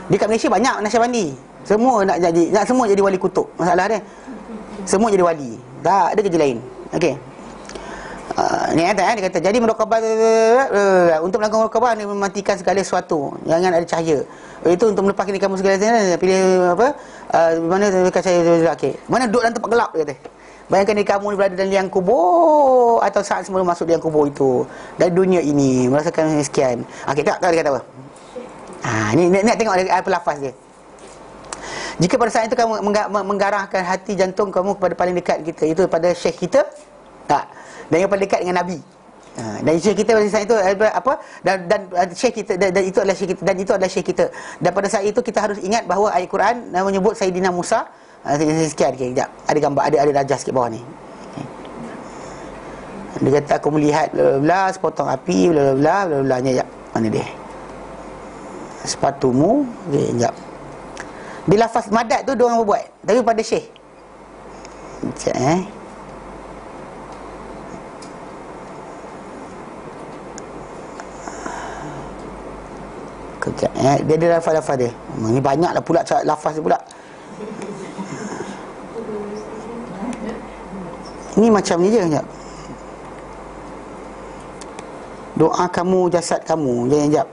A: Dekat Malaysia banyak Naqsyabandi. Semua nak semua jadi wali kutub. Masalah dia, semua jadi wali. Tak ada kerja lain. Okey. Ni dia kata jadi muraqabah, untuk melakukan muraqabah ni mematikan segala sesuatu jangan ada cahaya. Itu untuk melepaskan kamu segala sesuatu. Pilih apa? Mana cahaya. Okey. Mana duduk dalam tempat gelap dia kata. Bayangkan ni kamu berada dalam liang kubur, atau saat sebelum masuk liang kubur itu, dari dunia ini merasakan sekian. Okey, tak dia kata apa? Ni nak tengok apa lafaz dia. Jika pada saat itu kamu menggarahkan hati jantung kamu kepada paling dekat kita, itu pada syekh kita, tak, dan yang paling dekat dengan Nabi. Dan syekh kita pada saat itu apa? Dan syekh kita, dan itu adalah syekh kita, dan itu adalah syekh kita. Dan pada saat itu kita harus ingat bahawa ayat Quran menyebut Sayyidina Musa. Sekian, sekejap. Ada gambar, ada rajah sikit bawah ni. Dia kata aku melihat bla sepotong api bla nya. Mana dia? Sepatumu. Okey, sekejap. Di lafaz madat tu dia orang buat, tapi pada syekh. Sekejap Kejap dia ada lafaz-lafaz dia. Ni banyaklah pula lafaz dia pula. Ni macam ni je, sekejap. Doa kamu, jasad kamu. Sekejap.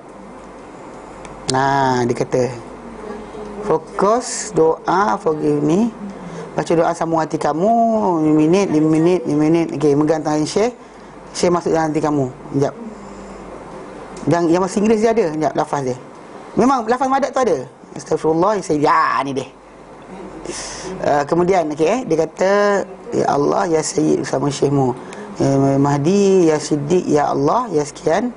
A: Dia kata fokus, doa, forgive me. Baca doa sambung hati kamu 5 minit. Okey, megang tangan Syekh. Syekh masuk dalam hati kamu. Sekejap. Yang bahasa Inggeris dia ada. Sekejap, lafaz dia. Memang lafaz madat tu ada. Astagfirullah, ni dia. Kemudian dia kata ya Allah, ya Sayyid sama Syekhmu, ya Mahdi, ya Siddiq, ya Allah, ya sekian.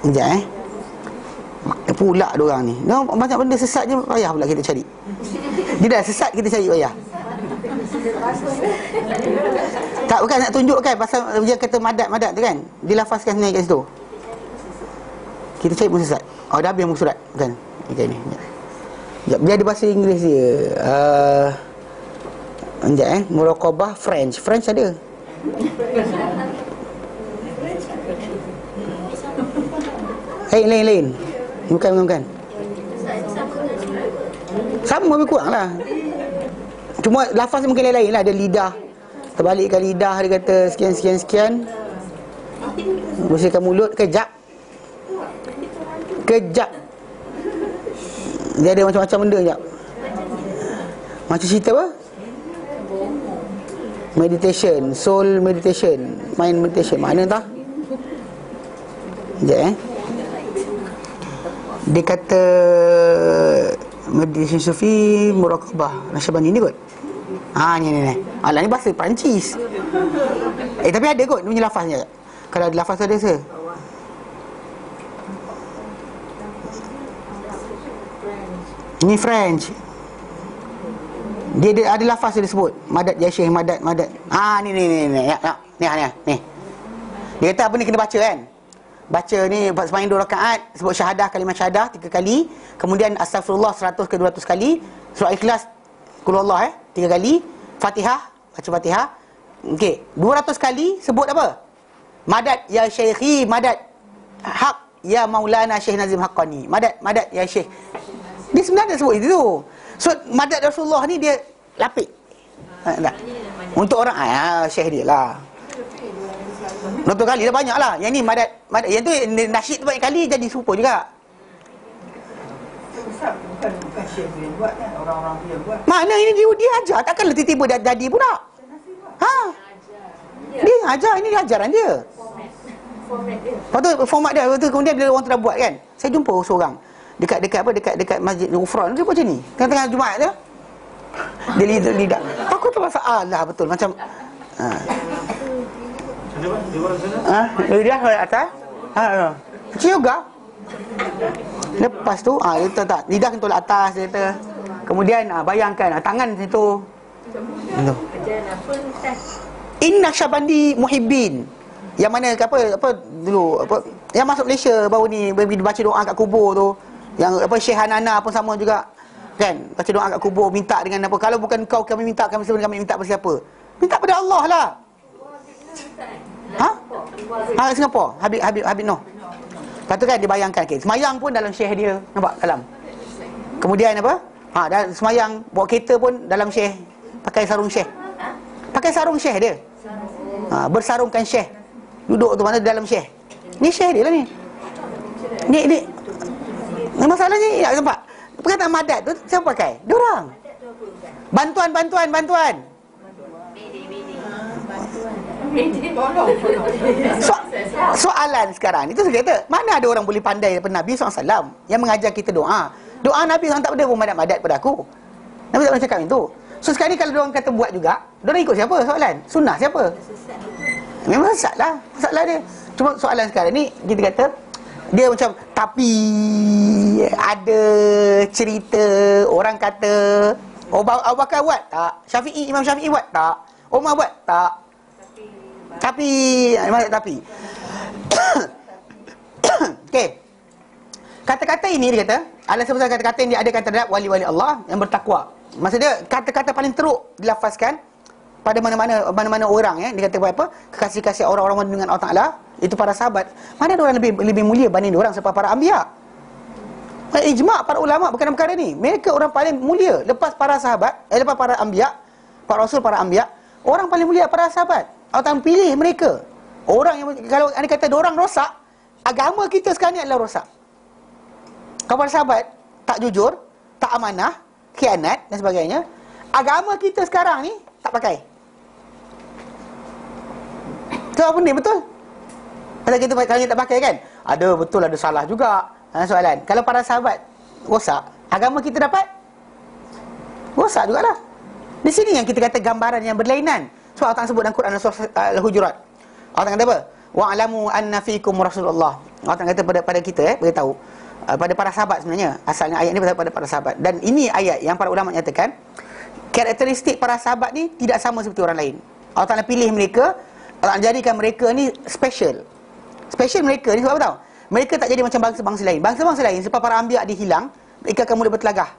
A: Sekejap pula diorang ni. Banyak benda sesat je, payah pula kita cari. Dia dah sesat, kita cari payah. Tak, bukan nak tunjukkan pasal dia kata madat tu kan. Dilafazkan sebenarnya kat situ. Kita cari muka surat. Oh, dah habis muka surat. Bukan. Okay, ni. Sekejap. Dia ada bahasa Inggeris dia. Sekejap Muraqabah French. French ada. Lain. Bukan. Sama lebih kurang lah. Cuma lafaz mungkin lain lah. Ada lidah. Terbalikkan lidah, dia kata sekian. Bersihkan mulut, kejap. Dia ada macam-macam benda sekejap. Macam cerita apa? Meditation, soul meditation, mind meditation. Mana entah? Sekejap Dia kata meditation sufi muraqabah Nasyabandi ni kot. Ni. Alah ni bahasa Perancis. Tapi ada kot dia punya lafaznya. Kalau ada lafaz ada se. Ini French. Dia ada lafaz dia sebut. Madat ya Syekh, madat. Ni. Ni. Dia kata apa ni kena baca kan? Baca ni sembahyang 2 rakaat, sebut syahadah, kalimah syahadah 3 kali, kemudian astagfirullah 100 ke 200 kali, surah Ikhlas qul huwallah 3 kali, Fatihah, baca Fatihah. Okey, 200 kali sebut apa? Madat ya Syekhi, madat hak ya Maulana Syekh Nazim Haqqani. Madat ya Syekh. Dia sebenarnya sebut itu. So madat Rasulullah ni dia lapik. Untuk orang Syekh dia lah. 200 kali dah banyak lah. Yang ni madat. Yang tu nasyid tu banyak kali jadi serupa juga.
D: Bukan Syekh dia buat kan, orang-orang dia buat.
A: Mana ini dia ajar, takkanlah tiba-tiba dah jadi pula. Dia ajar, ini dia ajaran dia. Lepas tu format dia, lepas tu kemudian bila orang tu dah buat kan. Saya jumpa seorang dekat Masjid Ghufran dia buat macam ni. Tengah-tengah Jumaat tu. Dia lidah. Aku tu rasa betul macam lidah ke atas. Kecil juga. Lepas tu dia tak lidah kena tolak atas dia kata. Kemudian bayangkan tangan situ. Tu. Inna Syabandi Muhibbin. Yang mana apa dulu yang masuk Malaysia baru ni baca doa kat kubur tu. Yang Syekh Hanana pun sama juga. Kan? Baca doa kat kubur minta dengan apa? Kalau bukan kau kami minta, kami sebenarnya kami minta pada siapa? Minta pada Allah lah. Singapura. Habib Noh. Lepas tu kan dia bayangkan semayang pun dalam Syekh dia. Nampak dalam. Kemudian apa? Dan semayang bawa kereta pun dalam Syekh. Pakai sarung Syekh. Pakai sarung Syekh dia. Bersarungkan Syekh. Duduk tu mana dalam Syekh. Ni Syekh dia lah ni. Ni masalahnya nak nampak. Perkataan madat tu siapa pakai? Diorang. Bantuan. Soalan sekarang itu saya kata, mana ada orang boleh pandai daripada Nabi SAW yang mengajar kita doa. Doa Nabi SAW tak ada pun madat pada aku. Nabi tak pernah cakap itu. So sekarang ni kalau diorang kata buat juga, diorang ikut siapa soalan? Sunnah siapa? Memang sesat lah masalah dia. Cuma soalan sekarang ni kita kata dia macam, tapi ada cerita orang kata Abu Bakar buat tak? Imam Syafi'i buat tak? Umar buat tak? Tapi okey. Kata-kata ini dia kata adalah sebesar kata-kata yang diadakan terhadap wali-wali Allah yang bertakwa. Maksudnya kata-kata paling teruk dilafazkan pada mana-mana orang dia kata apa? Kekasih-kasih orang-orang dengan Allah Taala, itu para sahabat. Mana ada orang lebih mulia banding orang selepas para anbiya? Ijma' para ulama berkaitan perkara ni. Mereka orang paling mulia lepas para sahabat, lepas para anbiya, para rasul, para anbiya, orang paling mulia para sahabat. Allah Taala pilih mereka. Orang yang kalau anda kata orang rosak, agama kita sekarang ni adalah rosak. Kalau para sahabat tak jujur, tak amanah, khianat dan sebagainya, agama kita sekarang ni tak pakai. Tu apa ni betul? Kalau kita tak pakai kan? Ada betul, ada salah juga. Soalan. Kalau para sahabat rosak, agama kita dapat rosak jugalah. Di sini yang kita kata gambaran yang berlainan. So Allah Ta'ala sebut dalam Quran surah Al-Hujurat. Allah Ta'ala kata apa? Wa'alamu anna fiikum Rasulullah. Allah Ta'ala kata pada kita beritahu pada para sahabat sebenarnya. Asalnya ayat ni pada para sahabat. Dan ini ayat yang para ulama nyatakan karakteristik para sahabat ni tidak sama seperti orang lain. Allah Ta'ala pilih mereka, Allah jadikan mereka ni special. Special mereka ni sebab apa tahu? Mereka tak jadi macam bangsa-bangsa lain. Bangsa-bangsa lain sebab para anbiya dihilang, mereka akan mula bertelagah.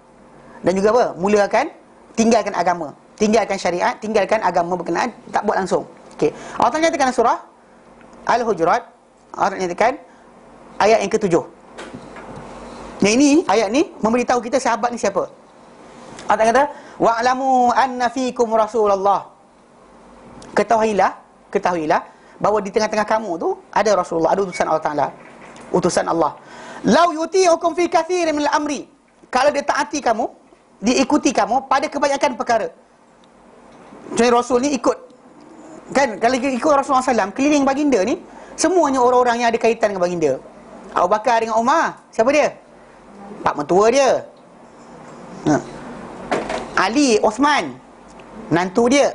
A: Dan juga apa? Mula akan tinggalkan agama, tinggalkan syariat, tinggalkan agama berkenaan, tak buat langsung. Okey. Allah Ta'ala nyatakan surah Al-Hujurat, Allah Ta'ala nyatakan ayat yang ke-7. Yang ini, ayat ni memberitahu kita sahabat ni siapa. Allah Ta'ala kata, wa'lamu anna fikum Rasulullah. Ketahuilah bahawa di tengah-tengah kamu tu ada Rasulullah, ada utusan Allah Ta'ala. Utusan Allah. Lau yuti'ukum fi kathirin min al-amri. Kalau dia taati kamu, diikuti kamu pada kebanyakan perkara. Contohnya Rasul ni ikut, kan, kalau ikut Rasulullah SAW, keliling baginda ni semuanya orang-orang yang ada kaitan dengan baginda. Abu Bakar dengan Umar, siapa dia? Pak mentua dia. Ali, Osman, menantu dia.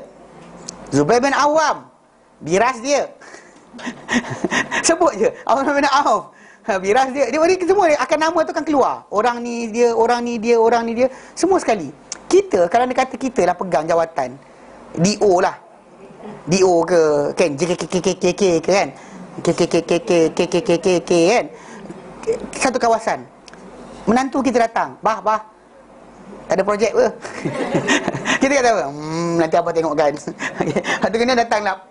A: Zubair bin Awam, biras dia. Sebut je Abdurrahman bin Auf, biras dia. Dia semua dia akan, nama tu akan keluar. Orang ni dia, orang ni dia, orang ni dia, semua sekali. Kita, kalau dia kata kita lah pegang jawatan DO lah, DO ke kan, JKKKKK ke kan, KKKKK kan, satu kawasan. Menantu kita datang, bah tak ada projek apa. Kita kata apa? Nanti abah tengok kan. Satu kena datang nak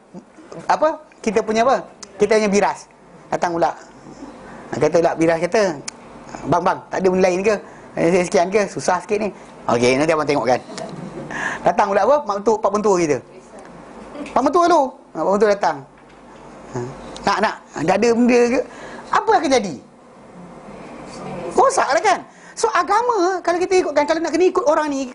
A: apa? Kita punya apa? Kita punya biras. Datang pula. Kata pula biras kata, bang, tak ada benda lain ke? Sekian ke? Susah sikit ni. Okey, nanti abang tengok kan. Datang pula apa? Pak mentua kita. Pak mentua tu. Pak mentua datang. Nak tak ada benda ke? Apa akan jadi? Rosak lah kan? So agama, kalau kita ikutkan, kalau nak kena ikut orang ni,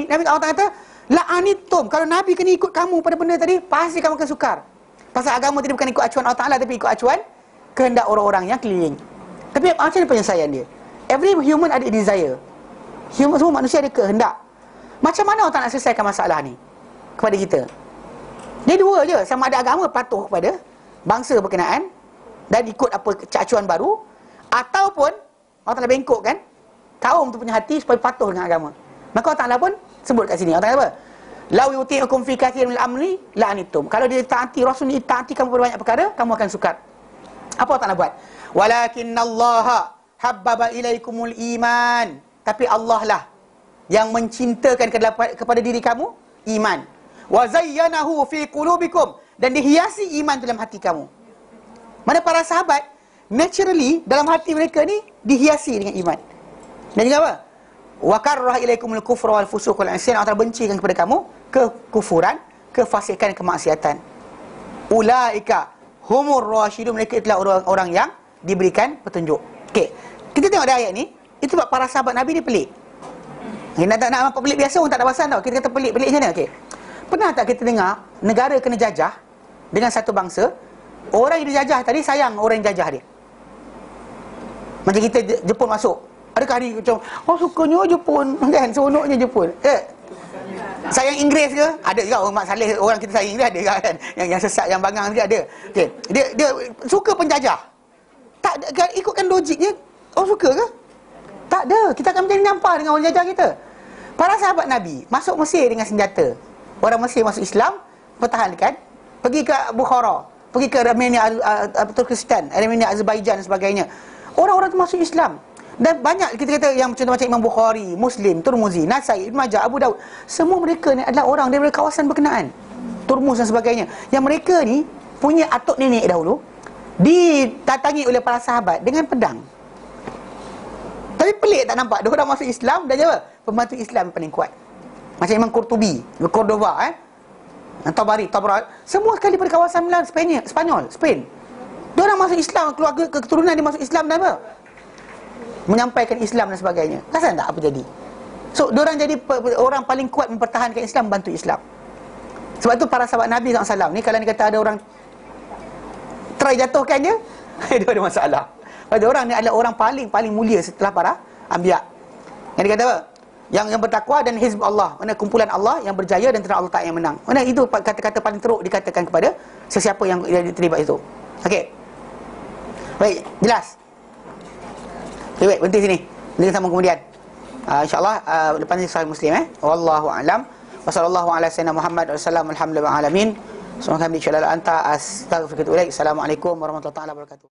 A: Nabi Allah kata, la'anitum, kalau Nabi kena ikut kamu pada benda tadi, pasti kamu akan sukar. Pasal agama tadi bukan ikut acuan Allah Ta'ala, tapi ikut acuan kehendak orang-orang yang keliling. Tapi macam mana penyelesaian dia? Every human ada desire. Semua manusia ada kehendak. Macam mana Allah Ta'ala nak selesaikan masalah ni kepada kita? Dia dua je, sama ada agama patuh kepada bangsa berkenaan dan ikut apa acuan baru, ataupun Allah Ta'ala bengkokkan kaum tu punya hati supaya patuh dengan agama. Maka Allah Ta'ala pun sebut kat sini. Allah Ta'ala apa? Lau yuti'ukum fi kathirin min al-amri la'anitum. Kalau dia taati Rasul ni, taati kamu pada banyak perkara, kamu akan sukar. Apa Allah Ta'ala buat? Walakinnallaha habbaba ilaikumul iman. Tapi Allah lah yang mencintakan kepada diri kamu iman. Wa zayyanahu fi qulubikum, dan dihiasi iman dalam hati kamu. Mana para sahabat naturally dalam hati mereka ni dihiasi dengan iman. Dan juga apa? Wa karraha ilaikumul kufra wal fusuq wal isyan. Allah bencikan kepada kamu kekufuran, kefasikan, kemaksiatan. Ulaika humur rasyidun. Mereka itulah orang-orang yang diberikan petunjuk. Okey. Kita tengok dari ayat ni, itu sebab para sahabat Nabi ni pelik. Tak nak pelik biasa pun tak ada pasal tau. Kita kata pelik-pelik macam mana? Okey. Pernah tak kita dengar negara kena jajah dengan satu bangsa, orang yang dijajah tadi sayang orang yang jajah dia? Macam kita Jepun masuk, adakah ni macam, oh sukanya Jepun kan, seronoknya Jepun. Sayang Inggeris ke? Ada juga orang Mak Saleh, orang kita sayang Inggeris ada juga kan. Yang sesat, yang bangang juga ada. Okey. Dia suka penjajah. Tak ikutkan logiknya, oh suka ke? Tak ada. Kita akan menjadi nyampah dengan orang jajah kita. Para sahabat Nabi masuk Mesir dengan senjata. Orang Mesir masuk Islam, pertahankan, pergi ke Bukhara, pergi ke Armenia, Turkistan, Armenia, Azerbaijan dan sebagainya. Orang-orang tu masuk Islam. Dan banyak kita kata yang contoh macam Imam Bukhari, Muslim, Turmuzi, Nasai, Ibn Majah, Abu Daud, semua mereka ni adalah orang daripada kawasan berkenaan, Turmuz dan sebagainya. Yang mereka ni punya atuk nenek dahulu ditatangi oleh para sahabat dengan pedang. Tapi pelik tak nampak? Dia orang masuk Islam dan apa? Pembantu Islam paling kuat. Macam Imam Qurtubi, Cordoba, Tabari, semua sekali pada kawasan Spanyol, Spain. Dia orang masuk Islam, keluarga keturunan dia masuk Islam dan apa? Menyampaikan Islam dan sebagainya. Rasakan tak apa jadi? So, dia orang jadi orang paling kuat mempertahankan Islam, bantu Islam. Sebab tu para sahabat Nabi SAW ni, kalau ni kata ada orang try jatuhkan dia, dia ada masalah. Pada orang ni adalah orang paling mulia setelah para anbiya. Yang dia kata apa? Yang bertakwa dan hizb Allah, mana kumpulan Allah yang berjaya dan tentera Allah Ta'ala yang menang. Mana itu kata-kata paling teruk dikatakan kepada sesiapa yang terlibat itu. Okey. Baik, jelas. Okay, baik, berhenti sini. Kita sambung kemudian. InsyaAllah depan ni Sahih Muslim. Wallahu a'lam. Wa sallallahu ala sayyidina Muhammad wa sallam alhamdulillah alamin. Subhanaka anta astaghfiruka wa atubu ilaik. Assalamualaikum warahmatullahi wabarakatuh.